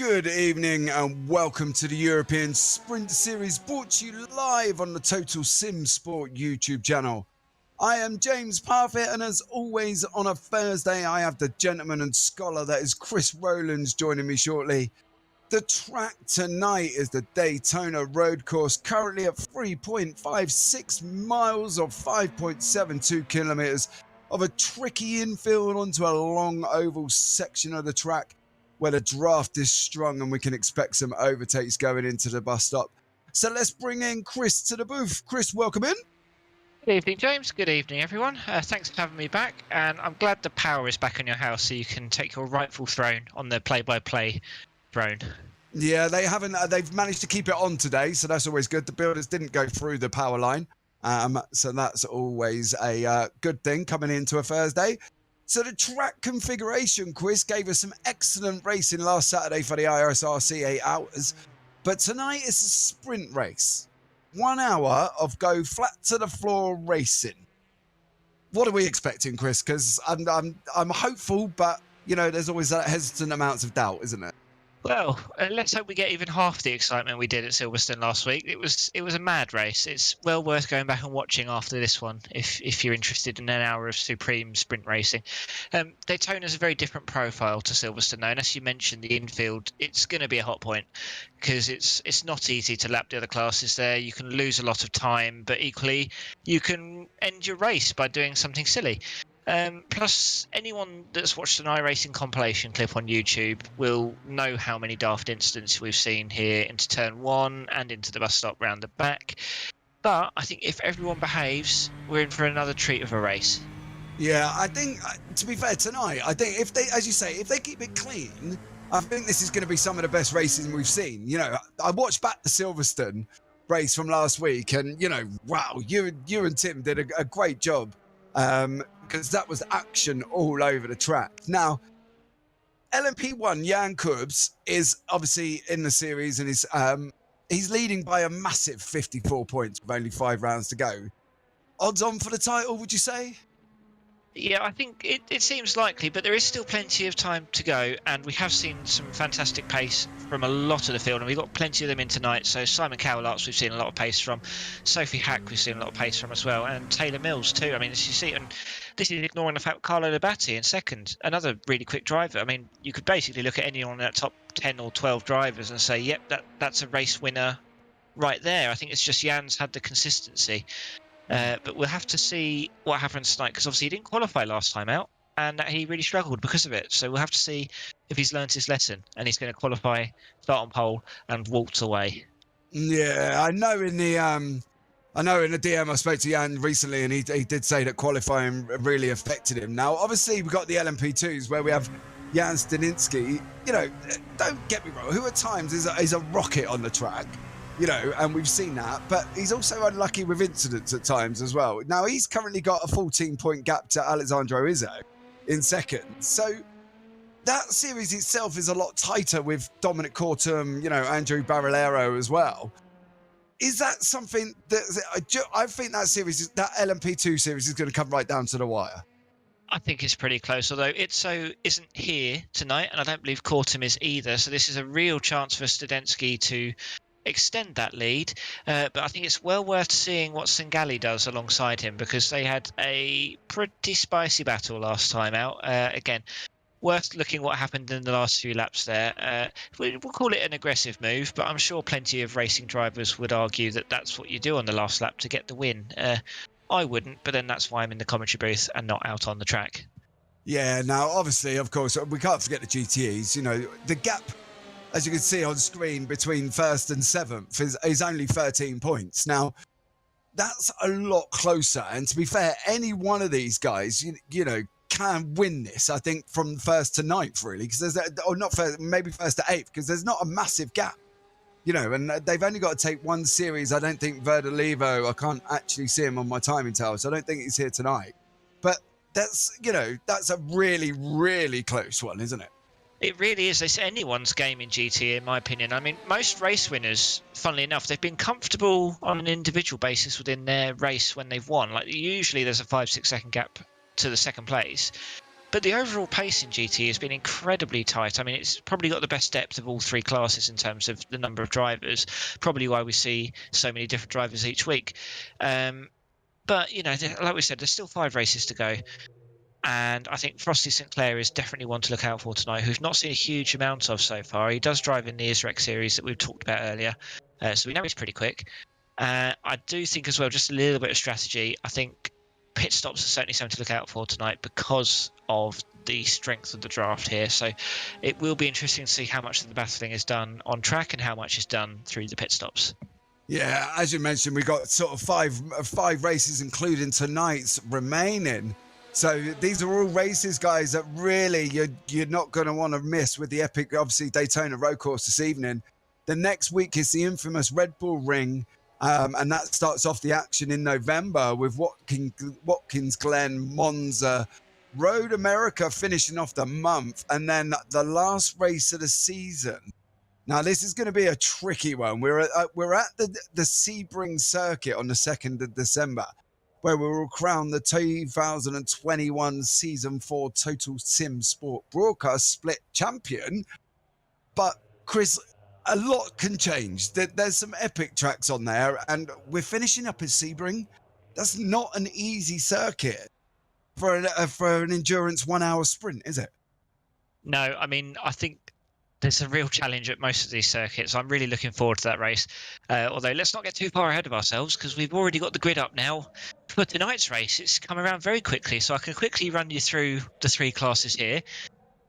Good evening and welcome to the European Sprint Series, brought to you live on the Total Sim Sport YouTube channel. I am James Parfitt, and as always on a Thursday I have the gentleman and scholar that is Chris Rowlands joining me shortly. The track tonight is the Daytona road course, currently at 3.56 miles or 5.72 kilometers of a tricky infield onto a long oval section of the track where the draft is strong and we can expect some overtakes going into the bus stop. So let's bring in Chris to the booth. Chris, welcome in. Good evening, James. Good evening, everyone. Thanks for having me back, and I'm glad the power is back in your house so you can take your rightful throne on the play-by-play throne. Yeah, they haven't. They've managed to keep it on today, so that's always good. The builders didn't go through the power line, so that's always a good thing coming into a Thursday. So the track configuration quiz gave us some excellent racing last Saturday for the IRSRC 8 hours, but tonight it's a sprint race. 1 hour of go flat to the floor racing. What are we expecting, Chris? Because I'm hopeful, but you know there's always that hesitant amounts of doubt, isn't it? Well, let's hope we get even half the excitement we did at Silverstone last week. It was a mad race. It's well worth going back and watching after this one if you're interested in an hour of supreme sprint racing. Daytona's a very different profile to Silverstone, though, and as you mentioned, the infield, it's going to be a hot point because it's not easy to lap the other classes there. You can lose a lot of time, but equally you can end your race by doing something silly. Plus, anyone that's watched an iRacing compilation clip on YouTube will know how many daft incidents we've seen here into turn 1 and into the bus stop round the back. But I think if everyone behaves, we're in for another treat of a race. Yeah, I think, to be fair, tonight, I think if they, as you say, if they keep it clean, I think this is going to be some of the best racing we've seen. You know, I watched back the Silverstone race from last week, and, you know, wow, you and Tim did a great job. Because that was action all over the track. Now, LMP1, Jan Corbs, is obviously in the series and he's leading by a massive 54 points with only 5 rounds to go. Odds on for the title, would you say? Yeah, I think it seems likely, but there is still plenty of time to go, and we have seen some fantastic pace from a lot of the field, and we've got plenty of them in tonight. So Simon Cowlarts, we've seen a lot of pace from. Sophie Hack, we've seen a lot of pace from as well, and Taylor Mills too. I mean, as you see, and this is ignoring the fact Carlo Labatti in second, another really quick driver. I mean, you could basically look at anyone in that top 10 or 12 drivers and say, yep, that's a race winner right there. I think it's just Jan's had the consistency. But we'll have to see what happens tonight, because obviously he didn't qualify last time out and he really struggled because of it. So we'll have to see if he's learned his lesson and he's going to qualify, start on pole and waltz away. Yeah, I know in the DM I spoke to Jan recently, and he did say that qualifying really affected him. Now, obviously, we've got the LMP2s where we have Jan Staninsky. You know, don't get me wrong, who at times is a rocket on the track. You know, and we've seen that, but he's also unlucky with incidents at times as well. Now, he's currently got a 14-point gap to Alessandro Izzo in second. So that series itself is a lot tighter with Dominic Cortum, you know, Andrew Barillero as well. Is that something that I think that series, that LMP2 series is going to come right down to the wire? I think it's pretty close, although Itzo isn't here tonight, and I don't believe Cortum is either. So this is a real chance for Stadensky to extend that lead, but I think it's well worth seeing what Singali does alongside him, because they had a pretty spicy battle last time out. Again, worth looking what happened in the last few laps there. We'll call it an aggressive move, but I'm sure plenty of racing drivers would argue that that's what you do on the last lap to get the win. I wouldn't, but then that's why I'm in the commentary booth and not out on the track. Yeah, now obviously, of course, we can't forget the GTEs. You know, the gap, as you can see on screen, between 1st and 7th is only 13 points. Now, that's a lot closer. And to be fair, any one of these guys, you know, can win this, I think, from 1st to 9th, really. Because or not 1st, maybe 1st to 8th, because there's not a massive gap. You know, and they've only got to take one series. I don't think Verdolivo, I can't actually see him on my timing tower, so I don't think he's here tonight. But that's, you know, that's a really, really close one, isn't it? It really is. It's anyone's game in GT, in my opinion. I mean, most race winners, funnily enough, they've been comfortable on an individual basis within their race when they've won. Like, usually there's a 5-6 second gap to the second place. But the overall pace in GT has been incredibly tight. I mean, it's probably got the best depth of all three classes in terms of the number of drivers, probably why we see so many different drivers each week. But, you know, like we said, there's still 5 races to go. And I think Frosty St Clair is definitely one to look out for tonight, who we've not seen a huge amount of so far. He does drive in the ISREC series that we've talked about earlier, so we know he's pretty quick. I do think as well, just a little bit of strategy. I think pit stops are certainly something to look out for tonight because of the strength of the draft here. So it will be interesting to see how much of the battling is done on track and how much is done through the pit stops. Yeah, as you mentioned, we got sort of five races, including tonight's remaining. So these are all races, guys, that really you're not going to want to miss with the epic, obviously, Daytona road course this evening. The next week is the infamous Red Bull Ring, and that starts off the action in November with Watkins Glen, Monza, Road America finishing off the month, and then the last race of the season. Now, this is going to be a tricky one. We're at the Sebring circuit on the 2nd of December, where we will crown the 2021 Season 4 Total Sim Sport Broadcast Split Champion. But, Chris, a lot can change. There's some epic tracks on there, and we're finishing up at Sebring. That's not an easy circuit for an endurance 1 hour sprint, is it? No, I mean, I think there's a real challenge at most of these circuits. I'm really looking forward to that race. Although let's not get too far ahead of ourselves, because we've already got the grid up now for tonight's race. It's come around very quickly, so I can quickly run you through the 3 classes here.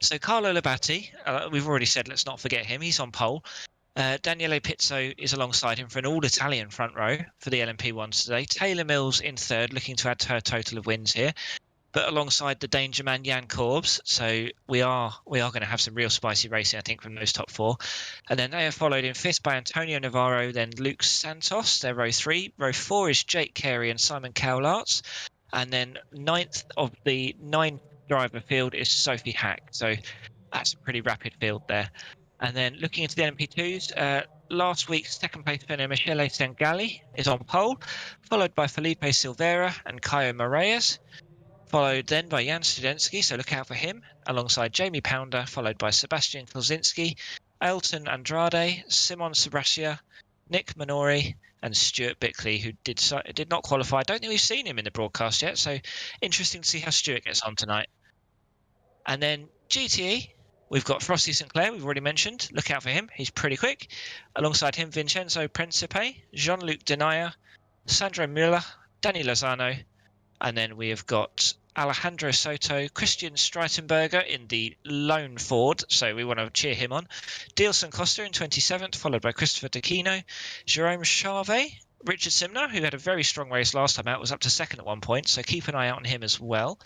So Carlo Labatti, we've already said let's not forget him. He's on pole. Daniele Pizzo is alongside him for an all-Italian front row for the LMP1s today. Taylor Mills in 3rd, looking to add to her total of wins here, but alongside the danger man Jan Corbs. So we are going to have some real spicy racing, I think, from those top 4. And then they are followed in 5th by Antonio Navarro, then Luke Santos. They're row 3. Row 4 is Jake Carey and Simon Cowlarts. And then 9th of the 9 driver field is Sophie Hack. So that's a pretty rapid field there. And then looking into the LMP2s, last week's 2nd place winner Michele Sengali is on pole, followed by Felipe Silveira and Caio Moraes. Followed then by Jan Studensky, so look out for him, alongside Jamie Pounder, followed by Sebastian Klosinski, Ailton Andrade, Simon Sabrasia, Nick Minori, and Stuart Bickley, who did not qualify. I don't think we've seen him in the broadcast yet, so interesting to see how Stuart gets on tonight. And then GTE, we've got Frosty St Clair, we've already mentioned. Look out for him, he's pretty quick. Alongside him, Vincenzo Principe, Jean-Luc Denaya, Sandro Müller, Danny Lozano, and then we have got Alejandro Soto, Christian Streitenberger in the lone Ford, so we want to cheer him on. Dielson Costa in 27th, followed by Christopher D'Aquino. Jerome Charvet, Richard Simner, who had a very strong race last time out, was up to 2nd at one point, so keep an eye out on him as well.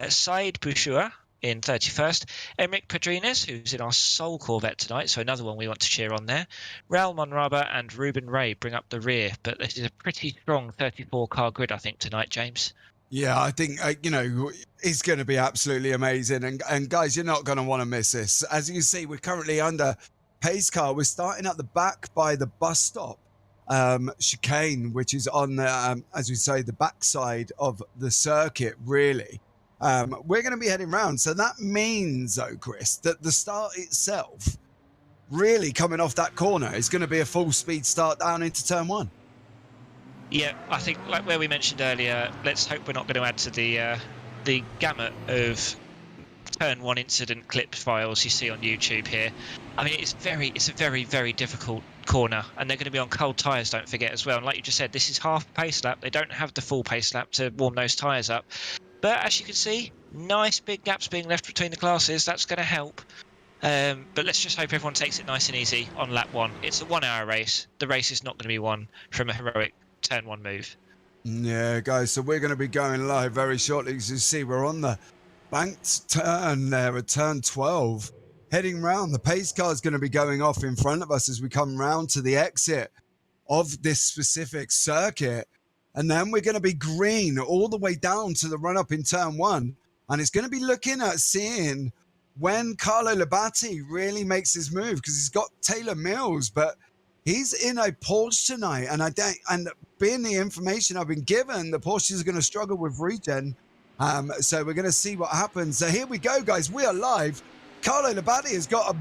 Said Bouchoua in 31st. Emric Pedrines, who's in our Soul Corvette tonight, so another one we want to cheer on there. Raul Monraba and Ruben Ray bring up the rear, but this is a pretty strong 34-car grid, I think, tonight, James. Yeah, I think, it's going to be absolutely amazing. And guys, you're not going to want to miss this. As you can see, we're currently under pace car. We're starting at the back by the bus stop chicane, which is on the, as we say, the backside of the circuit, really. We're going to be heading round. So that means, though, Chris, that the start itself, really coming off that corner, is going to be a full speed start down into turn 1. Yeah, I think, like where we mentioned earlier, let's hope we're not going to add to the gamut of turn 1 incident clip files you see on YouTube here. I mean, it's a very, very difficult corner, and they're going to be on cold tyres, don't forget, as well. And like you just said, this is half pace lap. They don't have the full pace lap to warm those tyres up. But as you can see, nice big gaps being left between the classes. That's going to help. But let's just hope everyone takes it nice and easy on lap 1. It's a 1 hour race. The race is not going to be won from a heroic turn 1 move. Yeah, guys, so we're going to be going live very shortly. As you see, we're on the banked turn there at turn 12, heading round. The pace car is going to be going off in front of us as we come round to the exit of this specific circuit. And then we're going to be green all the way down to the run up in turn 1. And it's going to be looking at seeing when Carlo Labatti really makes his move, because he's got Taylor Mills, but he's in a Porsche tonight, and being the information I've been given, the Porsches are going to struggle with regen So we're going to see what happens. So here we go, guys. We are live. Carlo Labate has got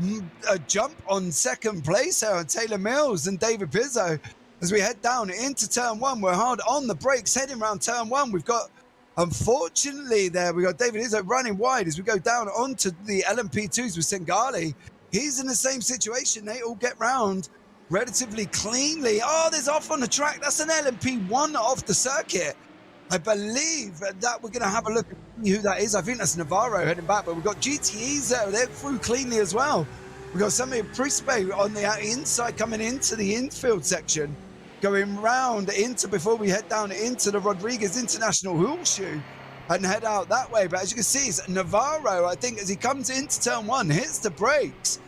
a jump on second place here on Taylor Mills and David Pizzo. As we head down into turn one, we're hard on the brakes, heading around turn one. We've got, unfortunately, we got David Izzo running wide as we go down onto the LMP2s with Sengali. He's in the same situation. They all get round relatively cleanly. Oh, there's off on the track. That's an LMP1 off the circuit. I believe that we're going to have a look at who that is. I think that's Navarro heading back, but we've got GTEs there. They're through cleanly as well. We've got somebody Prispe on the inside coming into the infield section, going round into before we head down into the Rodriguez International Horseshoe and head out that way. But as you can see, it's Navarro, I think, as he comes into turn one, hits the brakes,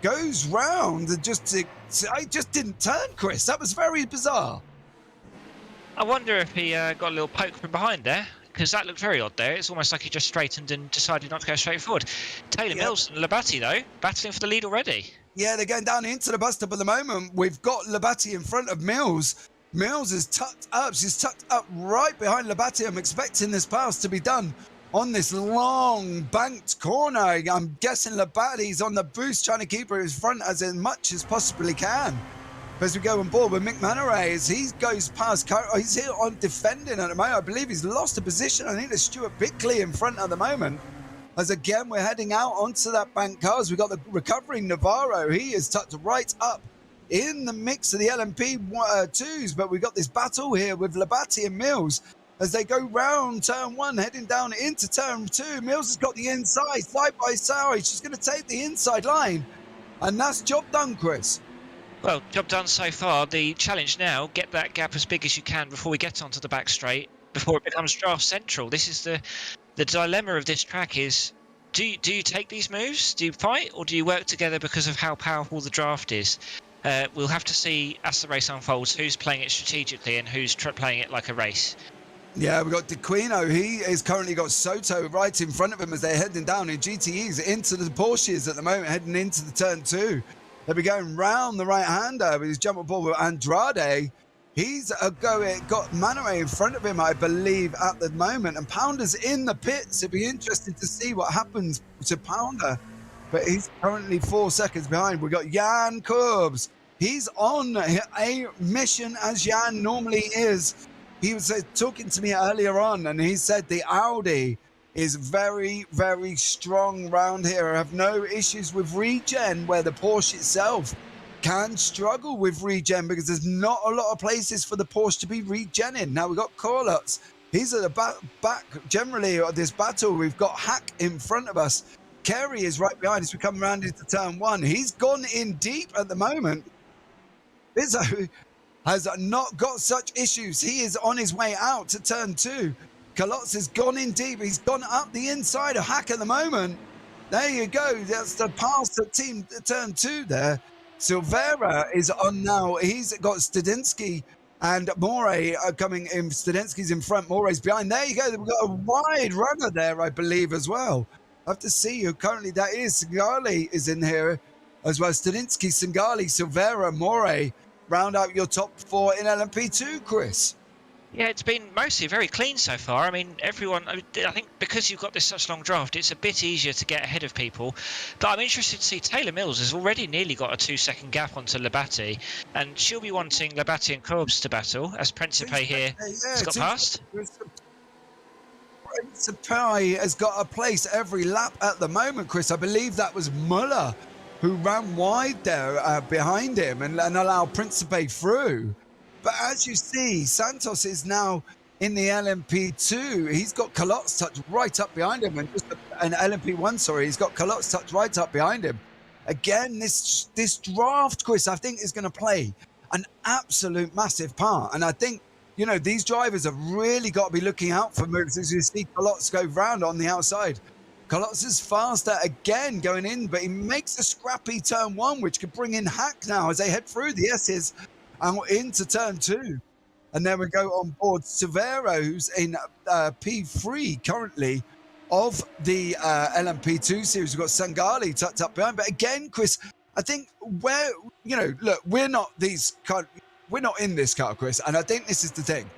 goes round and I just didn't turn, Chris. That was very bizarre. I wonder if he got a little poke from behind there, because that looked very odd there. It's almost like he just straightened and decided not to go straight forward. Taylor Mills and Labate, though, battling for the lead already. Yeah, they're going down into the bus stop at the moment. We've got Labate in front of Mills. Mills is tucked up. She's tucked up right behind Labate. I'm expecting this pass to be done on this long banked corner. I'm guessing Labate's on the boost, trying to keep her in front as much as possibly can. As we go on board with Mick Manoray, as he goes past, he's here on defending at the moment. I believe he's lost a position. I think there's Stuart Bickley in front at the moment. As again, we're heading out onto that bank cars. We've got the recovering Navarro. He is tucked right up in the mix of the LMP2s, but we've got this battle here with Labate and Mills as they go round turn one, heading down into turn two. Mills has got the inside, side by side. She's going to take the inside line, and that's job done, Chris. Well, job done so far. The challenge now, get that gap as big as you can before we get onto the back straight, before it becomes draft central. This is the dilemma of this track is, do you take these moves? Do you fight, or do you work together because of how powerful the draft is? We'll have to see as the race unfolds who's playing it strategically and who's playing it like a race. Yeah, we've got DeQuino. He has currently got Soto right in front of him as they're heading down in GTEs into the Porsches at the moment, heading into the turn two. They'll be going round the right-hander with his jump on board with Andrade. He's got Manoray in front of him, I believe, at the moment. And Pounder's in the pits. It'd be interesting to see what happens to Pounder. But he's currently 4 seconds behind. We've got Jan Corbs. He's on a mission, as Jan normally is. He was talking to me earlier on, and he said the Audi is very, very strong round here. I have no issues with regen, where the Porsche itself can struggle with regen because there's not a lot of places for the Porsche to be regenning. Now we've got Corlutz. He's at the back generally of this battle. We've got Hack in front of us. Kerry is right behind us. We come around into turn one. He's gone in deep at the moment. Bizzo has not got such issues. He is on his way out to turn two. Colotz has gone in deep. He's gone up the inside of Hack at the moment. There you go. That's the pass at team turn two there. Silvera is on now. He's got Studinsky and Moray are coming in. Studinsky's in front. Moray's behind. There you go. We've got a wide runner there, I believe, as well. I have to see who currently that is. Singali is in here as well. Studinsky, Singali, Silvera, Moray. Round out your top four in LMP2, Chris. Yeah, it's been mostly very clean so far. I mean, everyone, I think because you've got this such long draft, it's a bit easier to get ahead of people. But I'm interested to see Taylor Mills has already nearly got a 2-second gap onto Labate, and she'll be wanting Labate and Corbs to battle, as Principe here has got past. Principe has got a place every lap at the moment, Chris. I believe that was Muller who ran wide there behind him and allowed Principe through. But as you see, Santos is now in the LMP2. He's got Colotz tucked right up behind him, and just an LMP1, sorry, he's got Colotz tucked right up behind him. Again, this draft, Chris, I think is going to play an absolute massive part. And I think, you know, these drivers have really got to be looking out for moves as you see Colotz go round on the outside. Colotz is faster again going in, but he makes a scrappy turn one, which could bring in Hack now as they head through the S's and into turn two. And then we go on board Severo, who's in P3 currently of the LMP2 series. We've got Sangali tucked up behind. But again, Chris, I think look, we're not in this car, Chris. And I think this is the thing.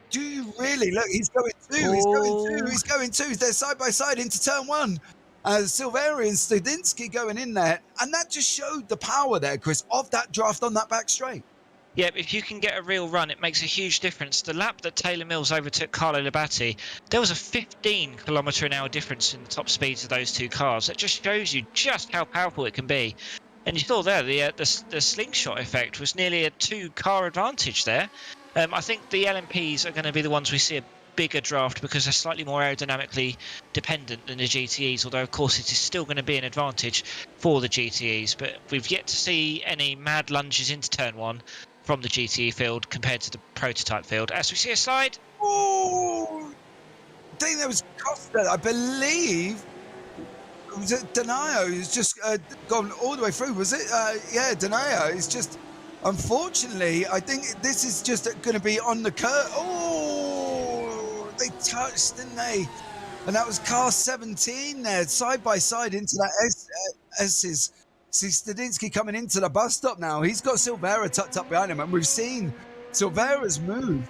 Do you really? Look, he's going two. He's going two. He's going two. They're side by side into turn one. Silvera and Studinsky going in there. And that just showed the power there, Chris, of that draft on that back straight. Yeah, if you can get a real run, it makes a huge difference. The lap that Taylor Mills overtook Carlo Labate, there was a 15km/h difference in the top speeds of those two cars. That just shows you just how powerful it can be. And you saw there, the slingshot effect was nearly a 2-car advantage there. I think the LMPs are going to be the ones we see a bigger draft because they're slightly more aerodynamically dependent than the GTEs, although of course it is still going to be an advantage for the GTEs. But we've yet to see any mad lunges into turn one from the GTE field compared to the prototype field. As we see a slide. Oh, I think there was Costa, I believe. Was it Donaio who's just gone all the way through? Was it? Yeah, Donaio. It's just, unfortunately, I think this is just going to be on the curve. Oh, they touched, didn't they? And that was car 17 there, side by side into that S's. See Studinsky coming into the bus stop now. He's got Silvera tucked up behind him, and we've seen Silvera's move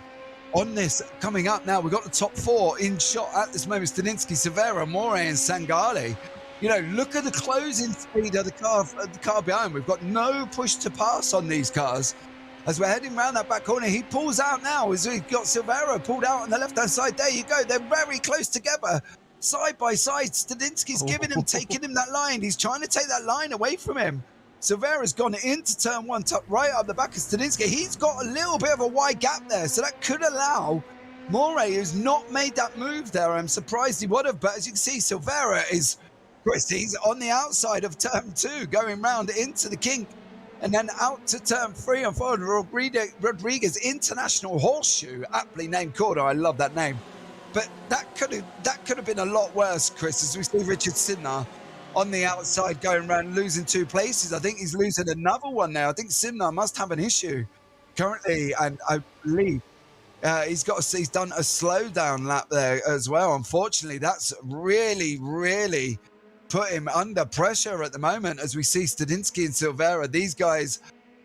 on this coming up now. We've got the top four in shot at this moment. Studinsky, Silvera, More and Sangali. You know, look at the closing speed of the car behind. We've got no push to pass on these cars. As we're heading around that back corner, he pulls out now. As we've got Silvera pulled out on the left-hand side. There you go. They're very close together. Side by side, Studinsky's giving him, taking him that line. He's trying to take that line away from him. Silvera's gone into turn one, tucked right up the back of Studinsky. He's got a little bit of a wide gap there, so that could allow Moray, who's not made that move there. I'm surprised he would have, but as you can see, Silvera is, Chris, he's on the outside of turn two, going round into the kink, and then out to turn three and four. Rodriguez International Horseshoe, aptly named corner. I love that name. But that could have been a lot worse, Chris, as we see Richard Simnar on the outside going around losing 2 places. I think he's losing another one now. I think Simnar must have an issue currently, and I believe he's done a slowdown lap there as well. Unfortunately, that's really, really put him under pressure at the moment as we see Studinsky and Silvera. These guys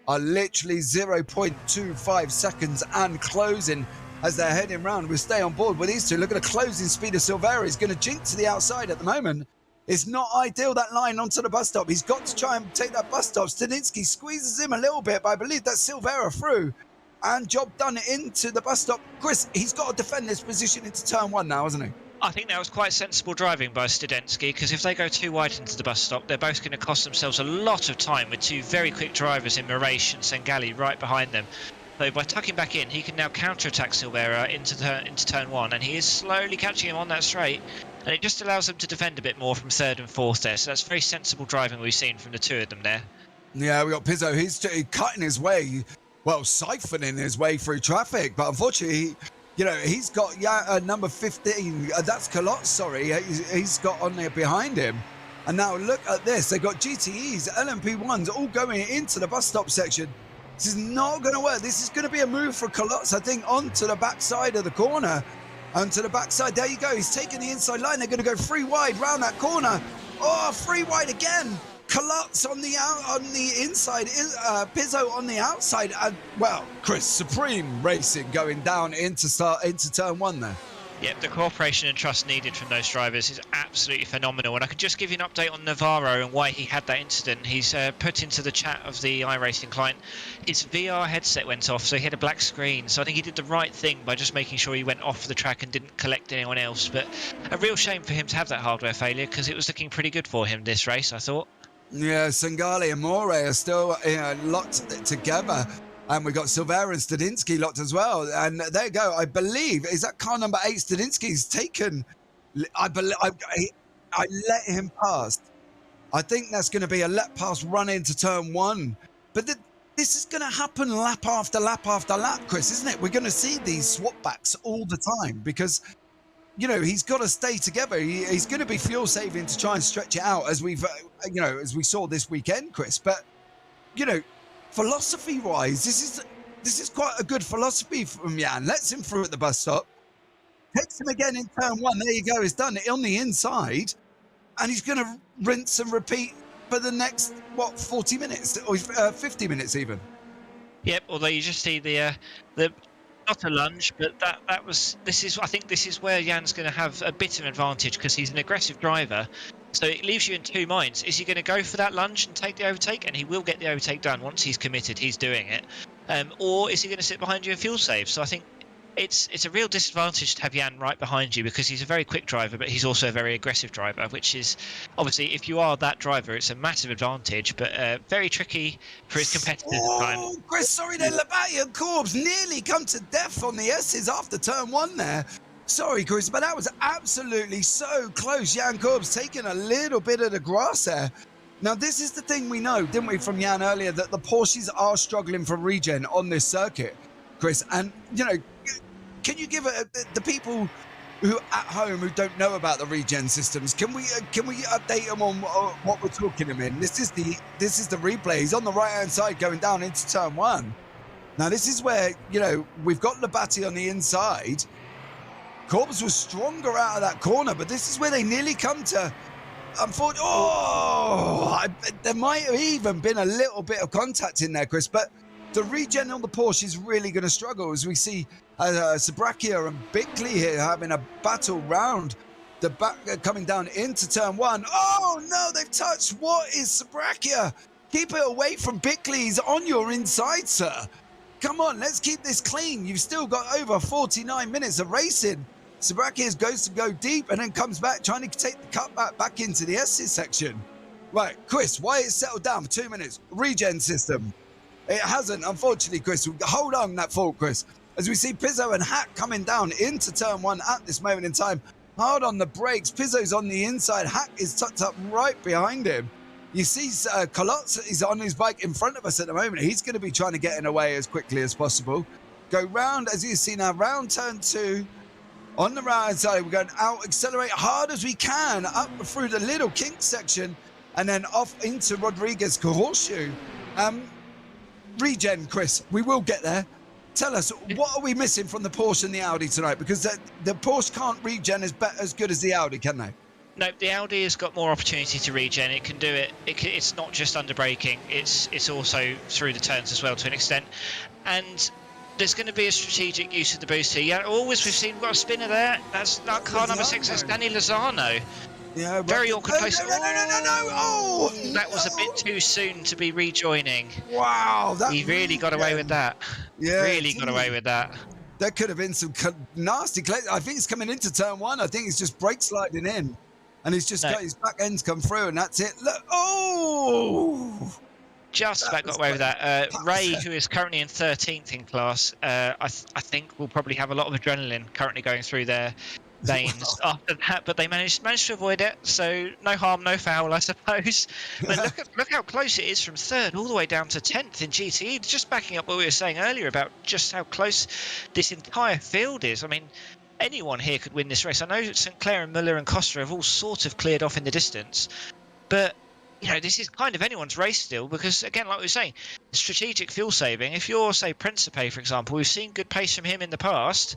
are literally 0.25 seconds and closing as they're heading round. We'll stay on board with these two. Look at the closing speed of Silvera. He's going to jink to the outside at the moment. It's not ideal, that line onto the bus stop. He's got to try and take that bus stop. Studinsky squeezes him a little bit, but I believe that's Silvera through. And job done into the bus stop. Chris, he's got to defend this position into turn one now, hasn't he? I think that was quite sensible driving by Studinsky, because if they go too wide into the bus stop, they're both going to cost themselves a lot of time with 2 very quick drivers in Moraes and Sangali right behind them. So by tucking back in, he can now counter-attack Silvera into turn one, and he is slowly catching him on that straight, and it just allows them to defend a bit more from third and fourth there. So that's very sensible driving we've seen from the two of them there. Yeah, we got Pizzo. He's cutting his way, well, siphoning his way through traffic, but unfortunately, you know, he's got number 15. That's Colot, sorry. He's got on there behind him. And now look at this. They've got GTEs, LMP1s all going into the bus stop section. This is not going to work. This is going to be a move for Colotz, I think, onto the backside of the corner. Onto the backside. There you go. He's taking the inside line. They're going to go 3 wide round that corner. Oh, 3 wide again. Colotz on the inside. Pizzo on the outside. And, well, Chris, Supreme Racing going down into turn one there. Yep, the cooperation and trust needed from those drivers is absolutely phenomenal. And I could just give you an update on Navarro and why he had that incident. He's put into the chat of the iRacing client, his VR headset went off, so he had a black screen. So I think he did the right thing by just making sure he went off the track and didn't collect anyone else. But a real shame for him to have that hardware failure, because it was looking pretty good for him this race, I thought. Yeah, Sangali and Moray are still locked together. And we've got Silvera and Studinsky locked as well. And there you go. I believe, is that car number 8 Studinsky's taken? I let him pass. I think that's going to be a let pass run into turn one. But this is going to happen lap after lap after lap, Chris, isn't it? We're going to see these swap backs all the time because, you know, he's got to stay together. He's going to be fuel saving to try and stretch it out as we've, as we saw this weekend, Chris. But, you know, philosophy-wise, this is quite a good philosophy from Jan. Lets him through at the bus stop, takes him again in turn one. There you go. It's done on the inside, and he's going to rinse and repeat for the next 40 minutes or 50 minutes even. Yep. Although you just see the Not a lunge, but I think this is where Jan's going to have a bit of an advantage because he's an aggressive driver. So it leaves you in two minds. Is he going to go for that lunge and take the overtake? And he will get the overtake done once he's committed. He's doing it. Or is he going to sit behind you and fuel save? So I think it's a real disadvantage to have Jan right behind you because he's a very quick driver, but he's also a very aggressive driver, which is obviously, if you are that driver, it's a massive advantage, but very tricky for his competitors at times. Oh, Chris, sorry there, Labate and Corbs nearly come to death on the S's after turn one there. Sorry, Chris, but that was absolutely so close. Jan Corbs taking a little bit of the grass there. Now, this is the thing we know, didn't we, from Jan earlier, that the Porsches are struggling for regen on this circuit, Chris. And, you know, can you give the people who at home who don't know about the regen systems, can we update them on what we're talking about? This is the replay. He's on the right hand side going down into turn one. Now this is where, you know, we've got Labate on the inside. Corbs was stronger out of that corner, but this is where they nearly come to. Unfortunately, there might have even been a little bit of contact in there, Chris, but the regen on the Porsche is really going to struggle as we see Sebring and Bickley here having a battle round the back, coming down into turn one. Oh no, they've touched. What is Sebring? Keep it away from Bickley. He's on your inside, sir. Come on, let's keep this clean. You've still got over 49 minutes of racing. Sebring goes to go deep and then comes back trying to take the cutback back into the S's section. Right, Chris, why it's settled down for 2 minutes? Regen system. It hasn't, unfortunately, Chris. Hold on that thought, Chris. As we see Pizzo and Hack coming down into turn one at this moment in time. Hard on the brakes. Pizzo's on the inside. Hack is tucked up right behind him. You see Colotz is on his bike in front of us at the moment. He's going to be trying to get in away as quickly as possible. Go round, as you see now, round turn two. On the right side, we're going out, accelerate hard as we can, up through the little kink section, and then off into Rodriguez Horseshoe. Regen, Chris, we will get there. Tell us, what are we missing from the Porsche and the Audi tonight? Because the Porsche can't regen as good as the Audi, can they? No, the Audi has got more opportunity to regen. It can do it. It's not just under braking. It's also through the turns as well to an extent. And there's going to be a strategic use of the boost here. Yeah, always we've seen we've got a spinner there. That's not car number 6. That's Danny Lozano. Yeah, right. Very awkward place. No. Oh, that was a bit too soon to be rejoining. Wow, he really got away with that. Yeah, really got away with that. There could have been some nasty. I think he's coming into turn one. I think he's just brake sliding in, and he's just got his back ends come through, and that's it. Look, oh. Just about got away with that. Ray, who is currently in 13th in class, I think will probably have a lot of adrenaline currently going through their veins after that, but they managed to avoid it, so no harm, no foul, I suppose. But look how close it is from 3rd all the way down to 10th in GTE, just backing up what we were saying earlier about just how close this entire field is. I mean, anyone here could win this race. I know St Clair and Muller and Costa have all sort of cleared off in the distance, but you know, this is kind of anyone's race still because, again, like we were saying, strategic fuel saving. If you're, say, Principe, for example, we've seen good pace from him in the past.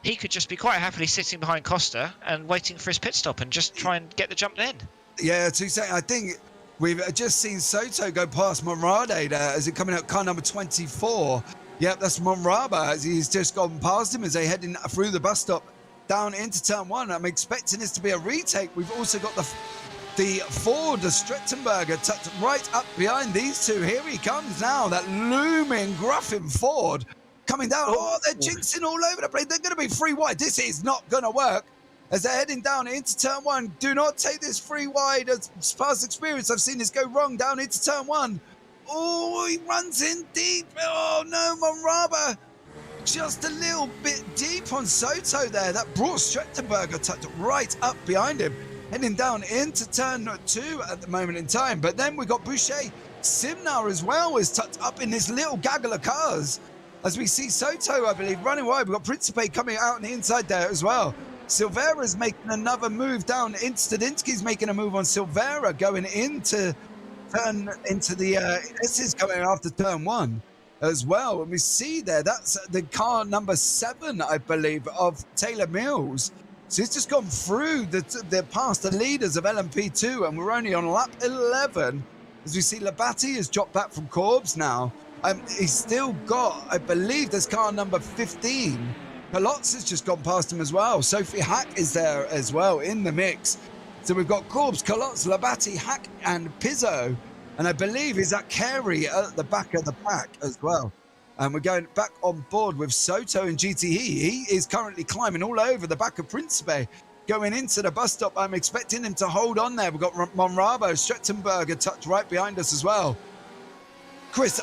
He could just be quite happily sitting behind Costa and waiting for his pit stop and just try and get the jump in. Yeah, I think we've just seen Soto go past Monrade there as he coming out car number 24. Yep, that's Monraba as he's just gone past him as they heading through the bus stop down into turn one. I'm expecting this to be a retake. We've also got the Ford, the Strettenberger, tucked right up behind these two. Here he comes now, that looming Gruffin Ford coming down. Oh, they're jinxing all over the place. They're going to be free wide. This is not going to work as they're heading down into turn one. Do not take this free wide. As past experience, I've seen this go wrong down into turn one. Oh, he runs in deep. Oh, no, Monraba. Just a little bit deep on Soto there. That brought Strettenberger tucked right up behind him. Heading down into turn two at the moment in time. But then we got Boucher. Simnar as well is tucked up in this little gaggle of cars. As we see Soto, I believe, running wide. We've got Principe coming out on the inside there as well. Silvera's making another move down. Stadinsky's making a move on Silvera going into the this is coming after turn one as well. And we see there, that's the car number 7, I believe, of Taylor Mills. So he's just gone through the past the leaders of LMP2, and we're only on lap 11. As we see Labate has dropped back from Corbs now. He's still got, I believe, there's car number 15. Colotz has just gone past him as well. Sophie Hack is there as well in the mix. So we've got Corbs, Colotz, Labate, Hack, and Pizzo. And I believe is that Carey at the back of the pack as well. And we're going back on board with Soto and GTE. He is currently climbing all over the back of Principe, going into the bus stop. I'm expecting him to hold on there. We've got Monrabo, Strettenberger tucked right behind us as well. Chris,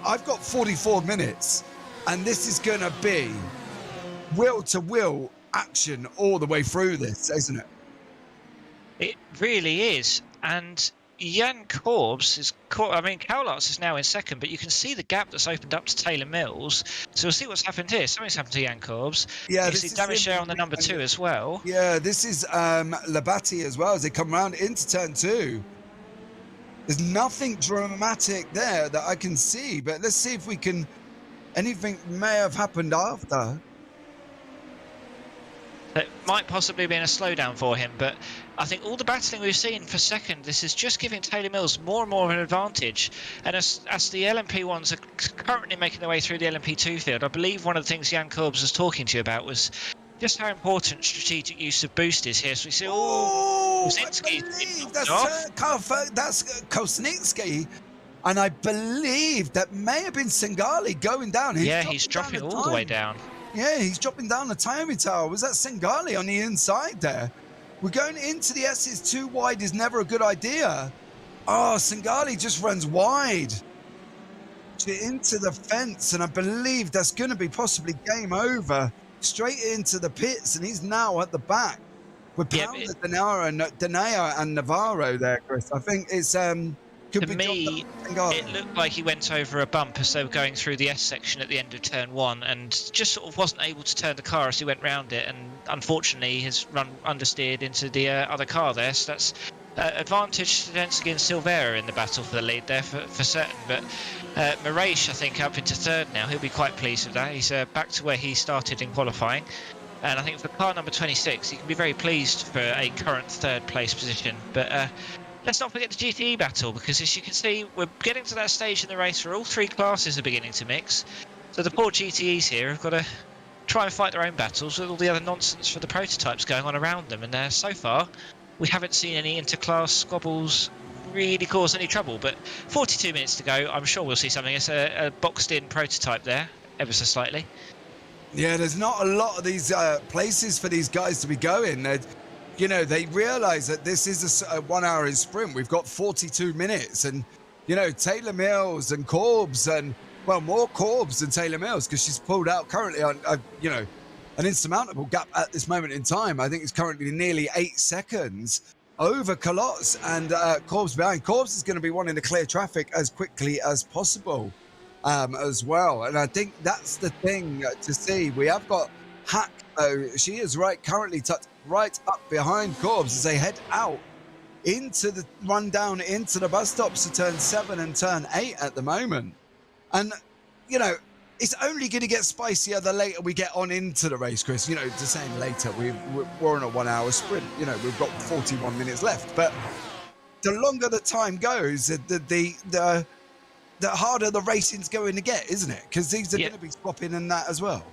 I've got 44 minutes, and this is going to be will-to-will action all the way through this, isn't it? It really is. And Jan Corbs is caught. I mean, Cowlarts is now in second, but you can see the gap that's opened up to Taylor Mills. So we'll see what's happened here. Something's happened to Jan Corbs. Yeah, you see damage there on the number 2 as well. Yeah, this is Labate as well as they come around into turn 2. There's nothing dramatic there that I can see, but let's see if we can. Anything may have happened after. It might possibly have been a slowdown for him, but I think all the battling we've seen for second, this is just giving Taylor Mills more and more of an advantage. And as the LMP1s are currently making their way through the LMP2 field, I believe one of the things Jan Corbs was talking to you about was just how important strategic use of boost is here. So we see, that's Kosnitsky. And I believe that may have been Singali going down. He's dropping all the way down. Yeah, he's dropping down the timing tower. Was that Singali on the inside there? We're going into the S's too wide is never a good idea. Oh, Singali just runs wide into the fence, and I believe that's going to be possibly game over. Straight into the pits, and he's now at the back. We're pounding Denea and Navarro there, Chris. I think it's to me, it looked like he went over a bump as they were going through the S section at the end of turn 1 and just sort of wasn't able to turn the car as he went round it, and unfortunately has run understeered into the other car there. So that's advantage to Densky and Silvera in the battle for the lead there for certain. But Maresh, I think, up into third now. He'll be quite pleased with that. He's back to where he started in qualifying. And I think for car number 26, he can be very pleased for a current third place position. But let's not forget the Gte Battle, because as you can see, we're getting to that stage in the race where all 3 classes are beginning to mix. So the poor GTEs here have got to try and fight their own battles with all the other nonsense for the prototypes going on around them. And so far, we haven't seen any interclass squabbles really cause any trouble. But 42 minutes to go, I'm sure we'll see something. It's a boxed-in prototype there, ever so slightly. Yeah, there's not a lot of these places for these guys to be going. You know, they realise that this is a 1 hour in sprint. We've got 42 minutes. And, you know, Taylor Mills and Corbs and, well, more Corbs than Taylor Mills, because she's pulled out currently on, you know, an insurmountable gap at this moment in time. I think it's currently nearly 8 seconds over Colotz and Corbs behind. Corbs is going to be wanting to clear traffic as quickly as possible as well. And I think that's the thing to see. We have got Hack. She is currently tucked right up behind Corbs as they head out into the run down into the bus stops to turn 7 and turn 8 at the moment. And, you know, it's only going to get spicier the later we get on into the race, Chris. You know, the same later. We're on a 1 hour sprint. You know, we've got 41 minutes left. But the longer the time goes, the harder the racing's going to get, isn't it? Because these are going to be swapping in that as well.